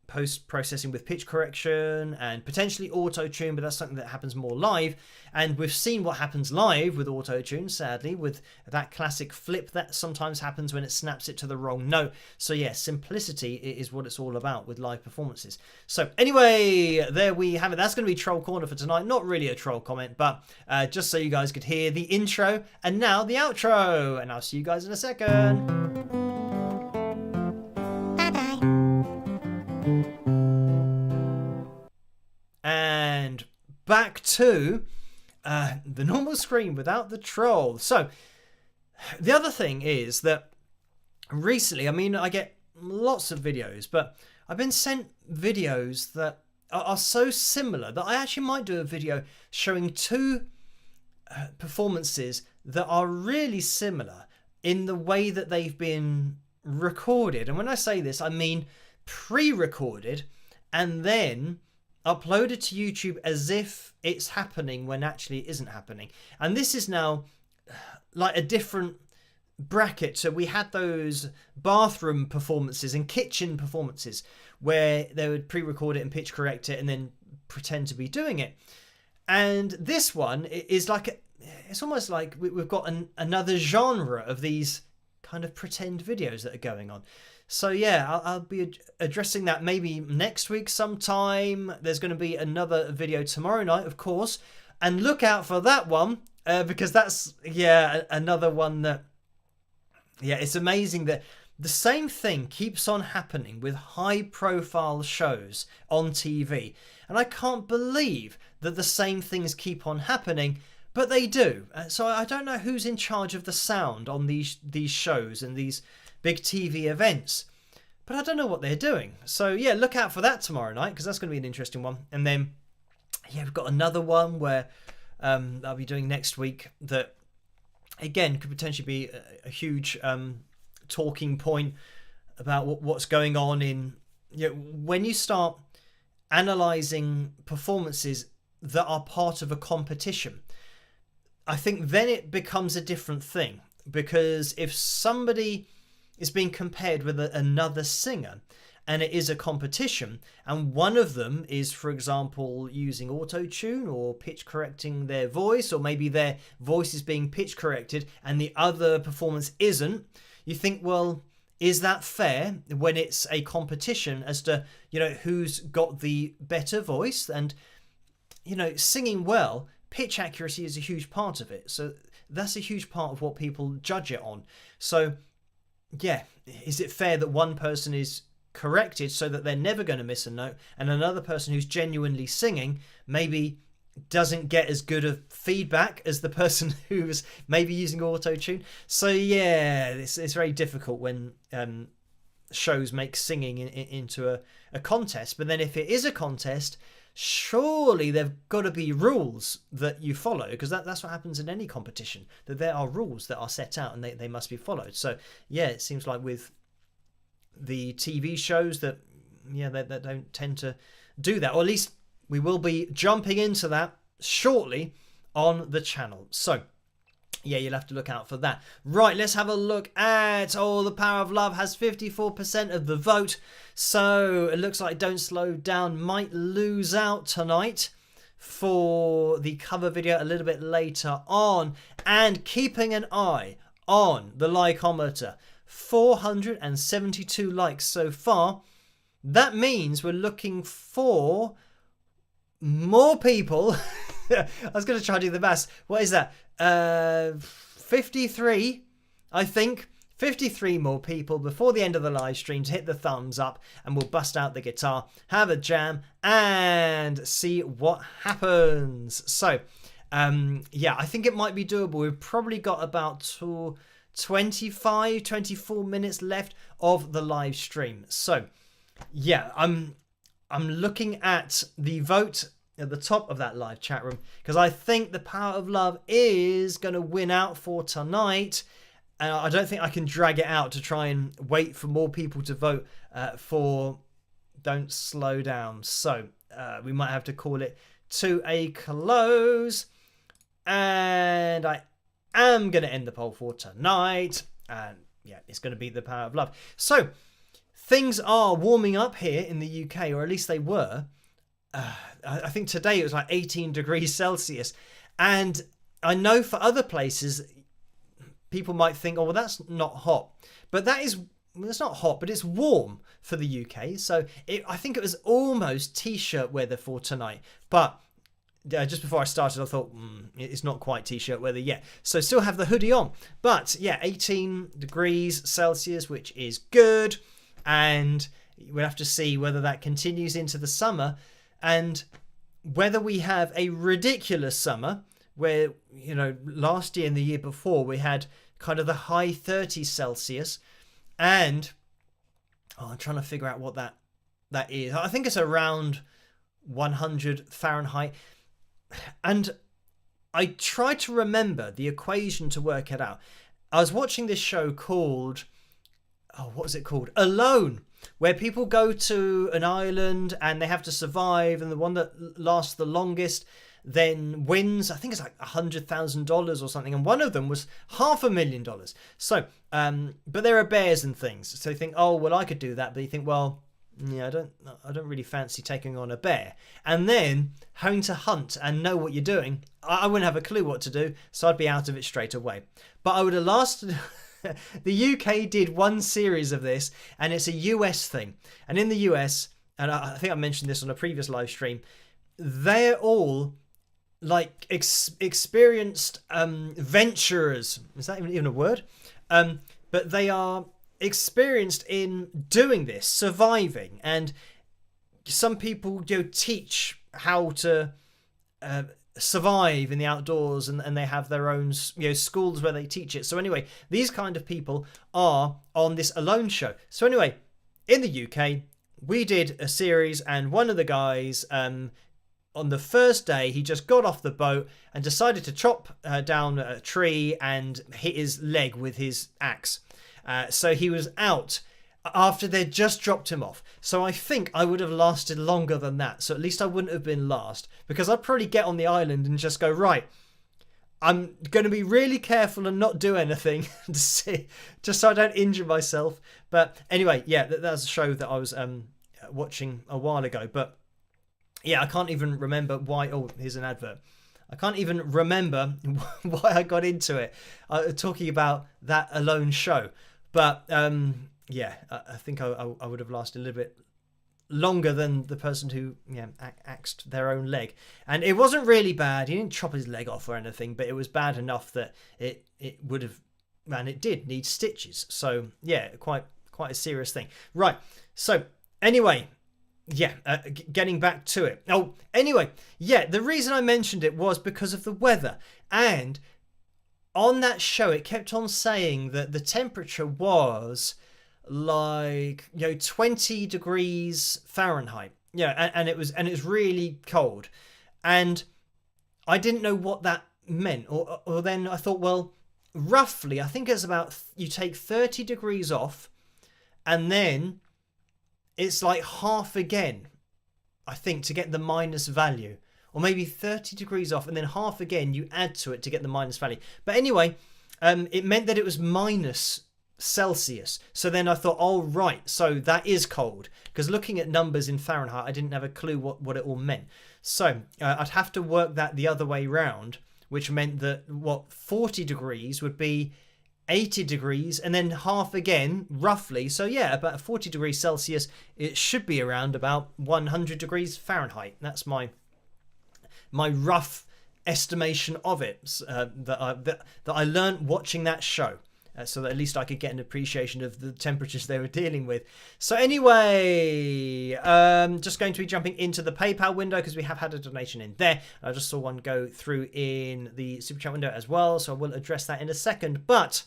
post processing with pitch correction and potentially auto tune, but that's something that happens more live. And we've seen what happens live with auto tune, sadly, with that classic flip that sometimes happens when it snaps it to the wrong note. So yeah, simplicity is what it's all about with live performances. So anyway, there we have it. That's going to be Troll Corner for tonight. Not really a troll comment, but just so you guys could hear the intro and now the outro. And I'll see you guys in a second. And back to the normal screen without the troll. So the other thing is that recently, I mean, I get lots of videos, but I've been sent videos that are so similar that I actually might do a video showing two performances that are really similar in the way that they've been recorded. And when I say this, I mean pre-recorded and then uploaded to YouTube as if it's happening when actually it isn't happening. And this is now like a different bracket. So we had those bathroom performances and kitchen performances where they would pre-record it and pitch correct it and then pretend to be doing it. And this one is like it's almost like we've got another genre of these kind of pretend videos that are going on. So yeah, I'll be addressing that maybe next week sometime. There's going to be another video tomorrow night, of course, and look out for that one because that's another one that it's amazing that the same thing keeps on happening with high-profile shows on TV, and I can't believe that the same things keep on happening, but they do. So I don't know who's in charge of the sound on these shows and these big TV events, but I don't know what they're doing. So yeah, look out for that tomorrow night because that's going to be an interesting one. And then we've got another one where I'll be doing next week that again could potentially be a huge talking point about what's going on in when you start analyzing performances that are part of a competition. I think then it becomes a different thing, because if somebody is being compared with another singer and it is a competition and one of them is, for example, using auto-tune or pitch correcting their voice, or maybe their voice is being pitch corrected and the other performance isn't, you think, well, is that fair when it's a competition as to who's got the better voice? And singing well, pitch accuracy is a huge part of it. So that's a huge part of what people judge it on. So yeah, is it fair that one person is corrected so that they're never going to miss a note, and another person who's genuinely singing maybe doesn't get as good of feedback as the person who's maybe using auto-tune? So yeah, it's very difficult when shows make singing into a contest. But then if it is a contest, surely there've got to be rules that you follow, because that's what happens in any competition, that there are rules that are set out and they must be followed. So yeah, it seems like with the TV shows that that don't tend to do that, or at least we will be jumping into that shortly on the channel. So yeah, you'll have to look out for that. Right, let's have a look at The Power of Love has 54% of the vote. So it looks like Don't Slow Down might lose out tonight for the cover video a little bit later on. And keeping an eye on the likeometer, 472 likes so far. That means we're looking for more people. I was going to try to do the maths. What is that? 53, I think. 53 more people before the end of the live stream to hit the thumbs up, and we'll bust out the guitar, have a jam, and see what happens. So, Yeah, I think it might be doable. We've probably got about 25, 24 minutes left of the live stream. So, yeah, I'm looking at the vote at the top of that live chat room because I think the Power of Love is going to win out for tonight. And I don't think I can drag it out to try and wait for more people to vote for Don't Slow Down. So we might have to call it to a close. And I am going to end the poll for tonight. And yeah, it's going to be the Power of Love. So things are warming up here in the UK, or at least they were. I think today it was like 18 degrees Celsius. And I know for other places, people might think, oh, well, that's not hot. But it's not hot, but it's warm for the UK. So I think it was almost T-shirt weather for tonight. But just before I started, I thought, it's not quite T-shirt weather yet. So still have the hoodie on. But yeah, 18 degrees Celsius, which is good. And we'll have to see whether that continues into the summer and whether we have a ridiculous summer where, you know, last year and the year before we had kind of the high 30s Celsius, and I'm trying to figure out what that is. I think it's around 100 Fahrenheit. And I tried to remember the equation to work it out. I was watching this show called, what was it called? Alone, where people go to an island and they have to survive, and the one that lasts the longest then wins. I think it's like $100,000 or something, and one of them was $500,000. So, but there are bears and things. So you think, oh well, I could do that, but you think, well, yeah, I don't really fancy taking on a bear, and then having to hunt and know what you're doing. I wouldn't have a clue what to do, so I'd be out of it straight away. But I would have lasted. The UK did one series of this, and it's a US thing. And in the US, and I think I mentioned this on a previous live stream, they're all like experienced venturers. Is that even a word? But they are experienced in doing this, surviving. And some people teach how to survive in the outdoors, and they have their own schools where they teach it. So anyway, these kind of people are on this Alone show. So anyway, in the UK, we did a series, and one of the guys on the first day, he just got off the boat and decided to chop down a tree and hit his leg with his axe. So he was out after they'd just dropped him off. So I think I would have lasted longer than that. So at least I wouldn't have been last, because I'd probably get on the island and just go, right, I'm going to be really careful and not do anything to see, just so I don't injure myself. But anyway, yeah, that's a show that I was watching a while ago. But yeah, I can't even remember why. Oh, here's an advert. I can't even remember why I got into it. Talking about that Alone show. But yeah, I think I would have lasted a little bit longer than the person who axed their own leg. And it wasn't really bad. He didn't chop his leg off or anything, but it was bad enough that it would have, and it did need stitches. So yeah, quite a serious thing. Right. So anyway, yeah, getting back to it. Oh, anyway, yeah, the reason I mentioned it was because of the weather. And on that show, it kept on saying that the temperature was like 20 degrees Fahrenheit. Yeah, and it's really cold. And I didn't know what that meant. Or then I thought, well, roughly, I think it's about, you take 30 degrees off, and then it's like half again, I think, to get the minus value. Or maybe 30 degrees off, and then half again, you add to it to get the minus value. But anyway, it meant that it was minus Celsius. So then I thought, oh, right, so that is cold. Because looking at numbers in Fahrenheit, I didn't have a clue what it all meant. So I'd have to work that the other way round, which meant that, 40 degrees would be 80 degrees, and then half again, roughly. So yeah, about 40 degrees Celsius, it should be around about 100 degrees Fahrenheit. That's my rough estimation of it that I learned watching that show. so that at least I could get an appreciation of the temperatures they were dealing with. So anyway, just going to be jumping into the PayPal window because we have had a donation in there. I just saw one go through in the Super Chat window as well, so I will address that in a second. But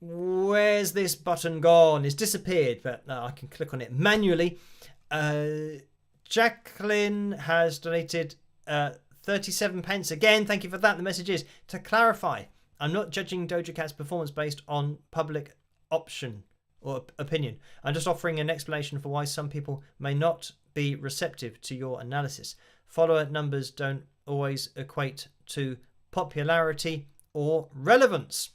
where's this button gone? It's disappeared, but I can click on it manually. Jacqueline has donated 37 pence again. Thank you for that. The message is, to clarify, I'm not judging Doja Cat's performance based on public option or opinion. I'm just offering an explanation for why some people may not be receptive to your analysis. Follower numbers don't always equate to popularity or relevance.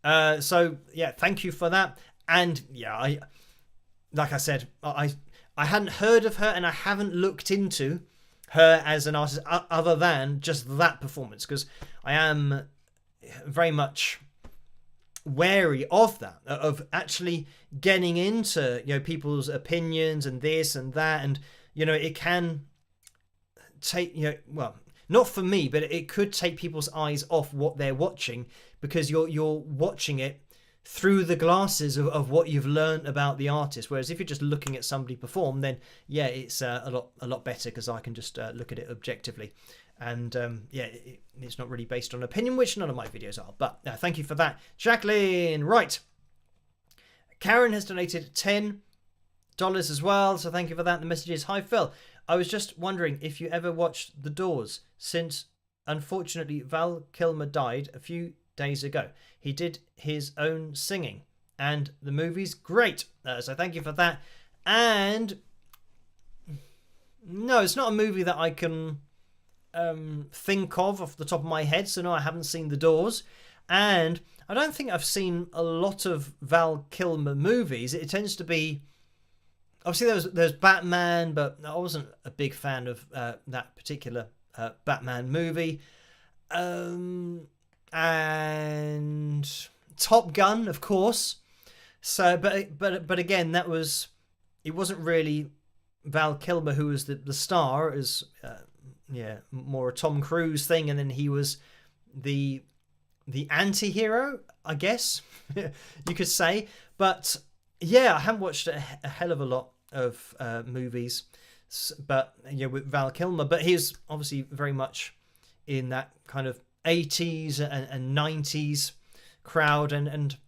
So yeah, thank you for that. And yeah, like I said, I hadn't heard of her and I haven't looked into her as an artist other than just that performance, because I am very much wary of that, of actually getting into, you know, people's opinions and this and that, and you know, it can take, you know, well, not for me, but it could take people's eyes off what they're watching, because you're watching it through the glasses of what you've learned about the artist. Whereas if you're just looking at somebody perform, then yeah, it's a lot better, because I can just look at it objectively. And yeah, it's not really based on opinion, which none of my videos are. But thank you for that, Jacqueline. Right, Karen has donated $10 as well, so thank you for that. The message is, hi Phil, I was just wondering if you ever watched The Doors, since unfortunately Val Kilmer died a few days ago. He did his own singing and the movie's great, so thank you for that. And no, it's not a movie that I can think of off the top of my head, so no, I haven't seen The Doors, and I don't think I've seen a lot of Val Kilmer movies. It tends to be, obviously there's Batman, but I wasn't a big fan of that particular Batman movie, and Top Gun, of course. So but again, it wasn't really Val Kilmer who was the star. It was yeah, more a Tom Cruise thing, and then he was the anti-hero, I guess you could say. But yeah, I haven't watched a hell of a lot of movies, but yeah, with Val Kilmer. But he's obviously very much in that kind of 80s and 90s crowd, and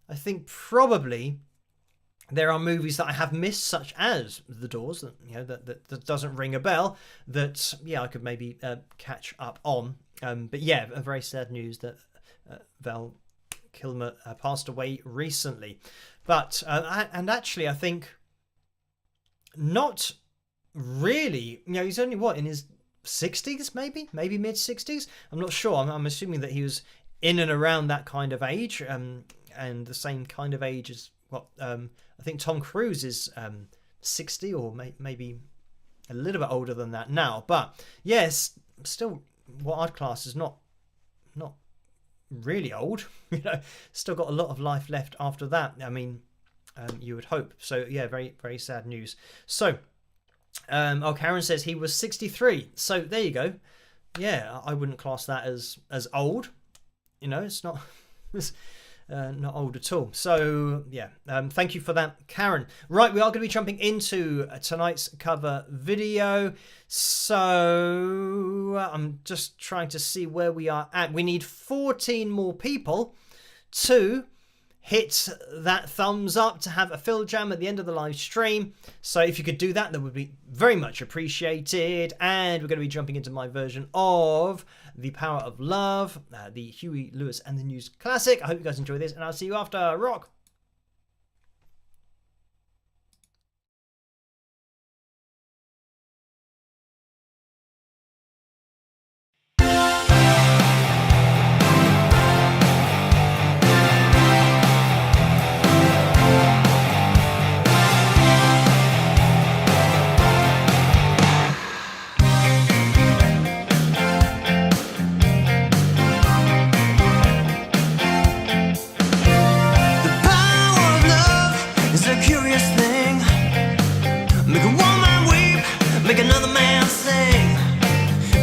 I think probably there are movies that I have missed, such as The Doors, that you know that doesn't ring a bell, that yeah, I could maybe catch up on. But yeah, a very sad news that Val Kilmer passed away recently. But and actually, I think not really. You know, he's only in his 60s, maybe mid 60s. I'm not sure. I'm assuming that he was in and around that kind of age, and the same kind of age as what I think Tom Cruise is 60, or maybe a little bit older than that now. But yes, still what I'd class is not really old. You know, still got a lot of life left after that. I mean, you would hope. So yeah, very, very sad news. So Karen says he was 63. So there you go. Yeah, I wouldn't class that as old. You know, it's not not old at all. So yeah, thank you for that, Karen. Right, we are going to be jumping into tonight's cover video. So I'm just trying to see where we are at. We need 14 more people to hit that thumbs up to have a Phil Jam at the end of the live stream. So if you could do that, that would be very much appreciated. And we're going to be jumping into my version of The Power of Love, the Huey Lewis and the News classic. I hope you guys enjoy this, and I'll see you after. Rock!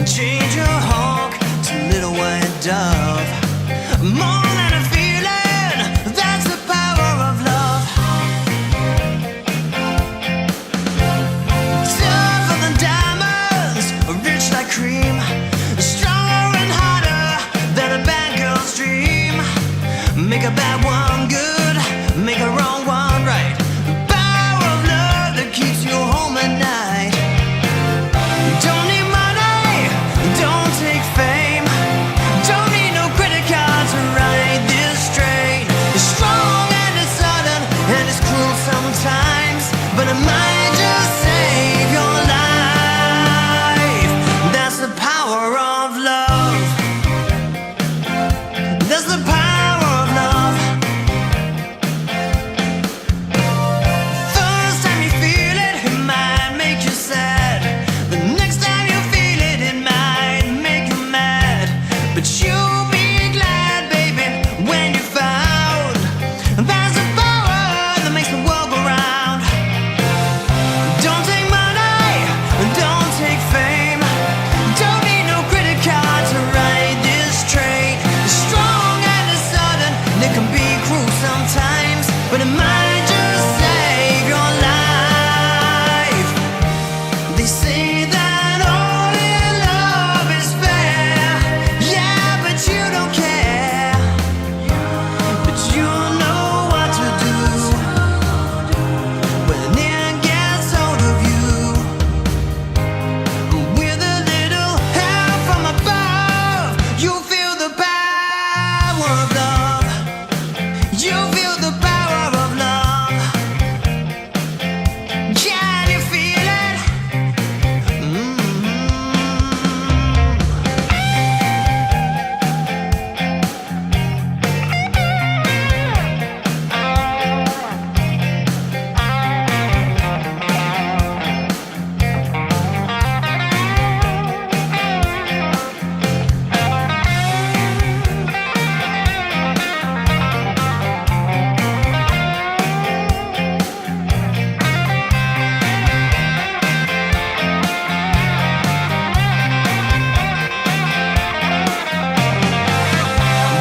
Change your hawk to little white dove. More than a feeling, scream, stronger and harder than a bad girl's dream. Make a bad one good, make a wrong one right. The power of love that keeps you home at night. Don't need money, don't take fame, don't need no credit card to ride this train. It's strong and it's sudden and it's cruel sometimes, but it might just save your life. That's the power of love. That's the power of love. First time you feel it, it might make you sad. The next time you feel it, it might make you mad. But you'll be glad, baby, when you found there's a power that makes the world go round. Don't take money, don't take fame, don't need no credit card to ride this train. It's strong and it's sudden, and it can be cruel sometimes, but it might just save your life. They say that all in love is fair, yeah, but you don't care. But you know what to do when it gets hold of you. With a little help from above, you feel the power of love. You feel the power of love. Can you feel it?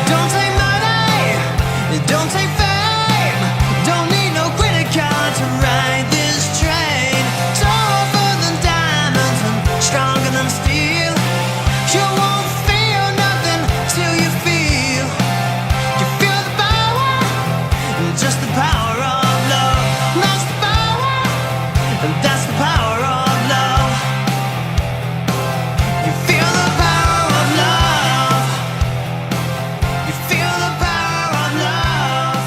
Don't take money, don't take fame, don't need no credit card to ride this train. Tougher than diamonds and stronger than steel. You won't feel nothing till you feel the power, just the power of love. That's the power, and that's the power of love. You feel the power of love. You feel the power of love.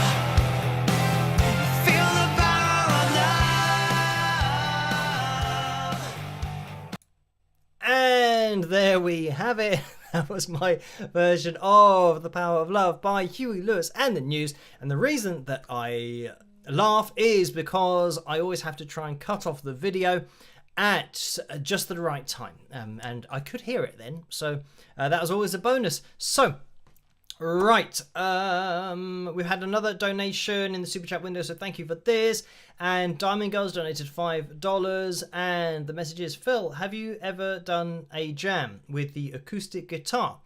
You feel the power of love. And there we have it. That was my version of The Power of Love by Huey Lewis and the News. And the reason that I laugh is because I always have to try and cut off the video at just the right time. And I could hear it then. So that was always a bonus. So, right, we've had another donation in the super chat window, so thank you for this. And Diamond Girls donated $5, and the message is, Phil, have you ever done a jam with the acoustic guitar?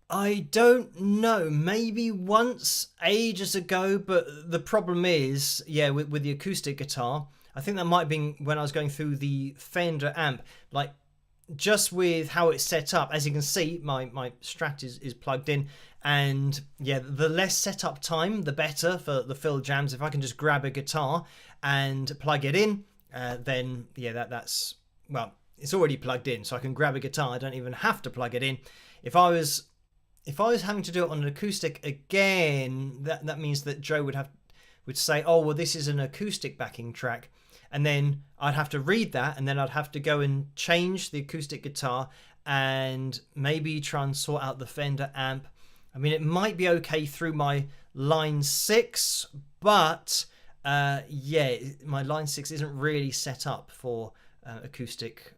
I don't know, maybe once ages ago, but the problem is, yeah, with the acoustic guitar, I think that might have been when I was going through the Fender amp, like, just with how it's set up. As you can see, my Strat is plugged in, and yeah, the less setup time the better for the Phil jams. If I can just grab a guitar and plug it in, then yeah, that's, well, it's already plugged in, so I can grab a guitar. I don't even have to plug it in. If I was having to do it on an acoustic again, that means that Joe would say, oh well, this is an acoustic backing track, and then I'd have to read that, and then I'd have to go and change the acoustic guitar and maybe try and sort out the Fender amp. I mean, it might be okay through my line 6, but yeah, my line 6 isn't really set up for acoustic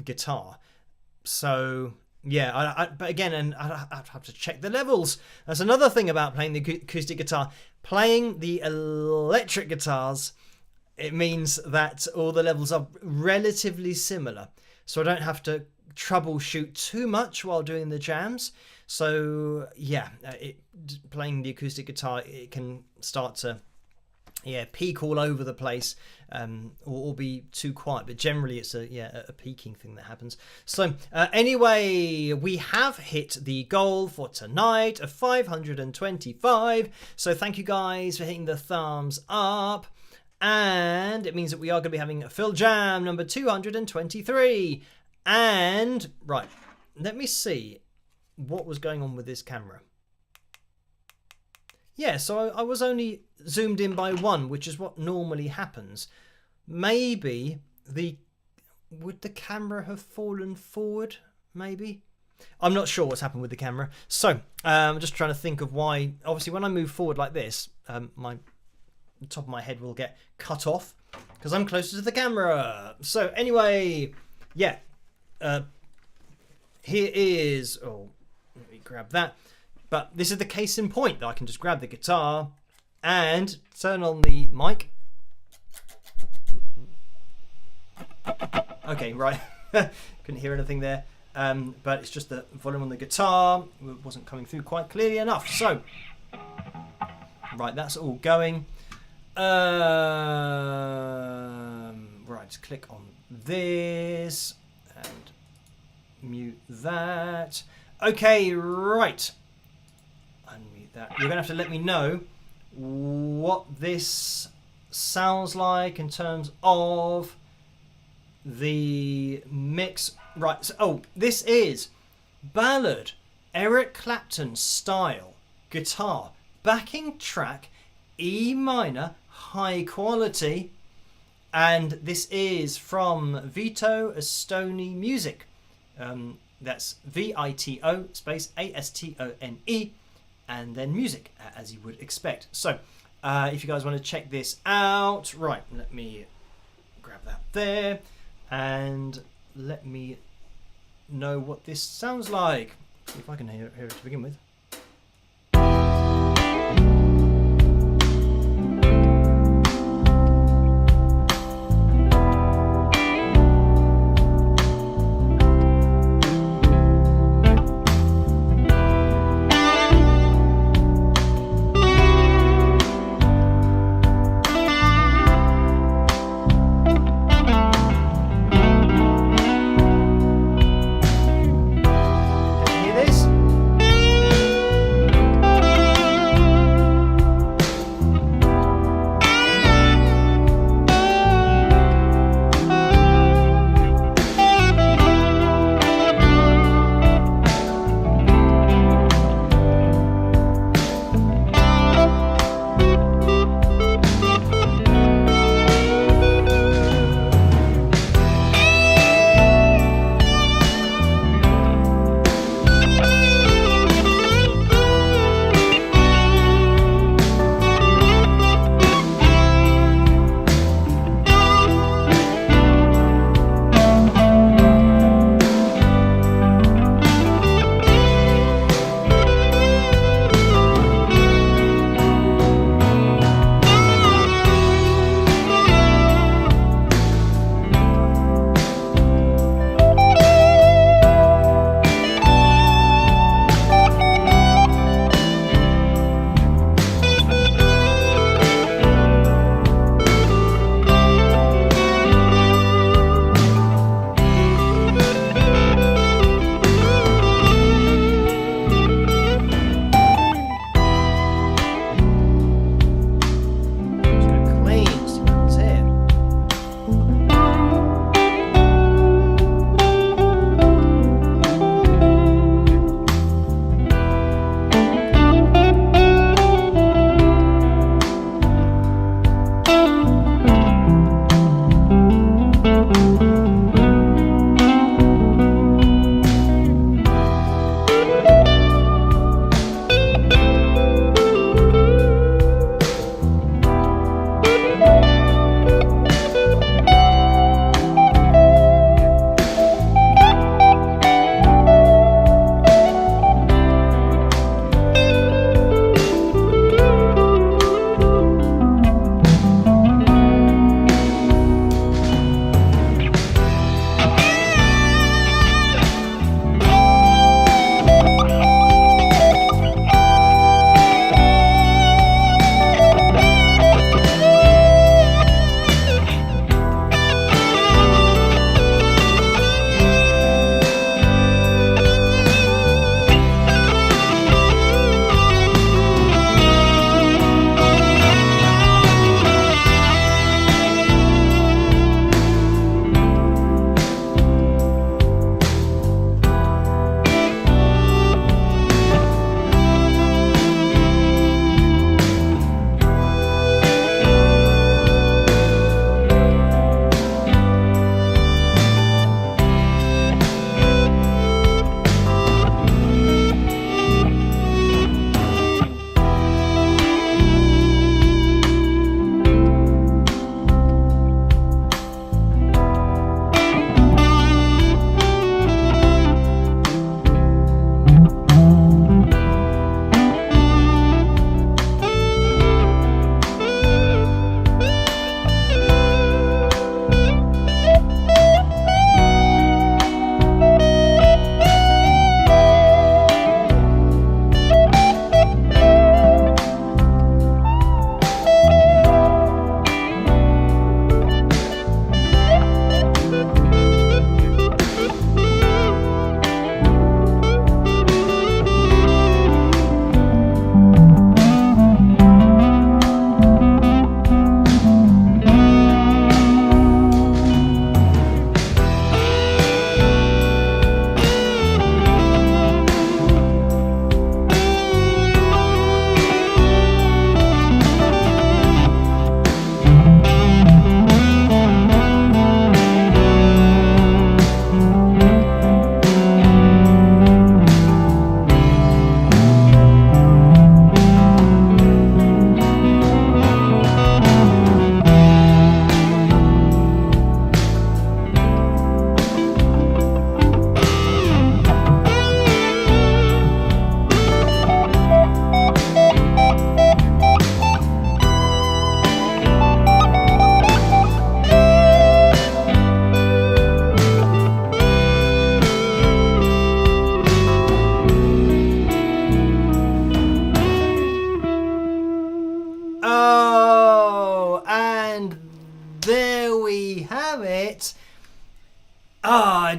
guitar. So yeah, but again, and I'd have to check the levels. That's another thing about playing the acoustic guitar. Playing the electric guitars, it means that all the levels are relatively similar, so I don't have to troubleshoot too much while doing the jams. So yeah, playing the acoustic guitar, it can start to yeah, peak all over the place, or be too quiet. But generally, it's a peaking thing that happens. So anyway, we have hit the goal for tonight of 525. So thank you guys for hitting the thumbs up. And it means that we are going to be having a Phil Jam number 223. And, right, let me see what was going on with this camera. Yeah, so I was only zoomed in by one, which is what normally happens. Maybe would the camera have fallen forward? Maybe? I'm not sure what's happened with the camera. So, I'm just trying to think of why. Obviously, when I move forward like this, the top of my head will get cut off because I'm closer to the camera. So anyway, yeah, here is, let me grab that. But this is the case in point that I can just grab the guitar and turn on the mic. Okay, right. Couldn't hear anything there. But it's just the volume on the guitar wasn't coming through quite clearly enough. So, right, that's all going. Right, click on this and mute that. Okay, right. Unmute that. You're going to have to let me know what this sounds like in terms of the mix. Right, so, this is ballad, Eric Clapton style guitar, backing track, E minor, high quality, and this is from Vito Astone Music. That's VITO space ASTONE and then music, as you would expect. So if you guys want to check this out, right, let me grab that there and let me know what this sounds like. See if I can hear it to begin with.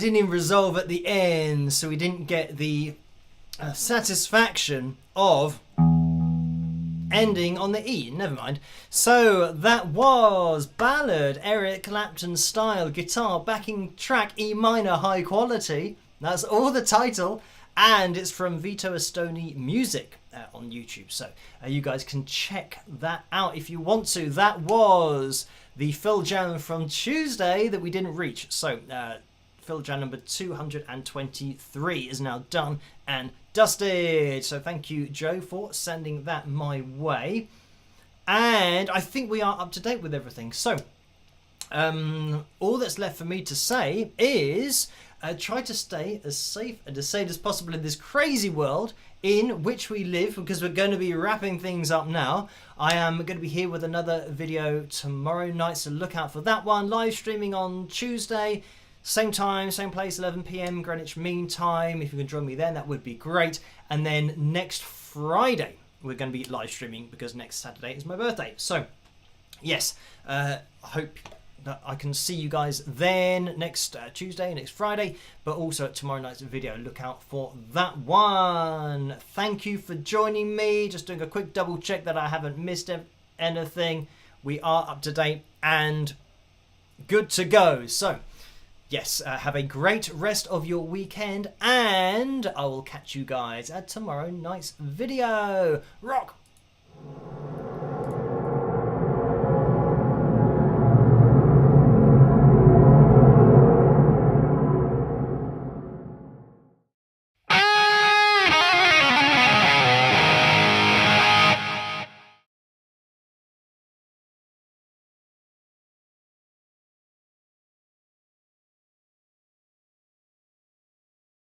didn't even resolve at the end, so we didn't get the satisfaction of ending on the E. Never mind. So that was Ballad, Eric Clapton style guitar backing track, E minor, high quality. That's all the title, and it's from Vito Astoni Music on YouTube. So you guys can check that out if you want to. That was the Phil Jam from Tuesday that we didn't reach. So Phil Jam number 223 is now done and dusted. So thank you, Joe, for sending that my way. And I think we are up to date with everything. So all that's left for me to say is try to stay as safe and as sane as possible in this crazy world in which we live, because we're going to be wrapping things up now. I am going to be here with another video tomorrow night, so look out for that one. Live streaming on Tuesday. Same time, same place, 11 PM Greenwich Mean Time. If you can join me then, that would be great. And then next Friday, we're going to be live streaming because next Saturday is my birthday. So, yes, I hope that I can see you guys then next Tuesday, next Friday, but also at tomorrow night's video. Look out for that one. Thank you for joining me. Just doing a quick double check that I haven't missed anything. We are up to date and good to go. So, yes, have a great rest of your weekend, and I will catch you guys at tomorrow night's video. Rock!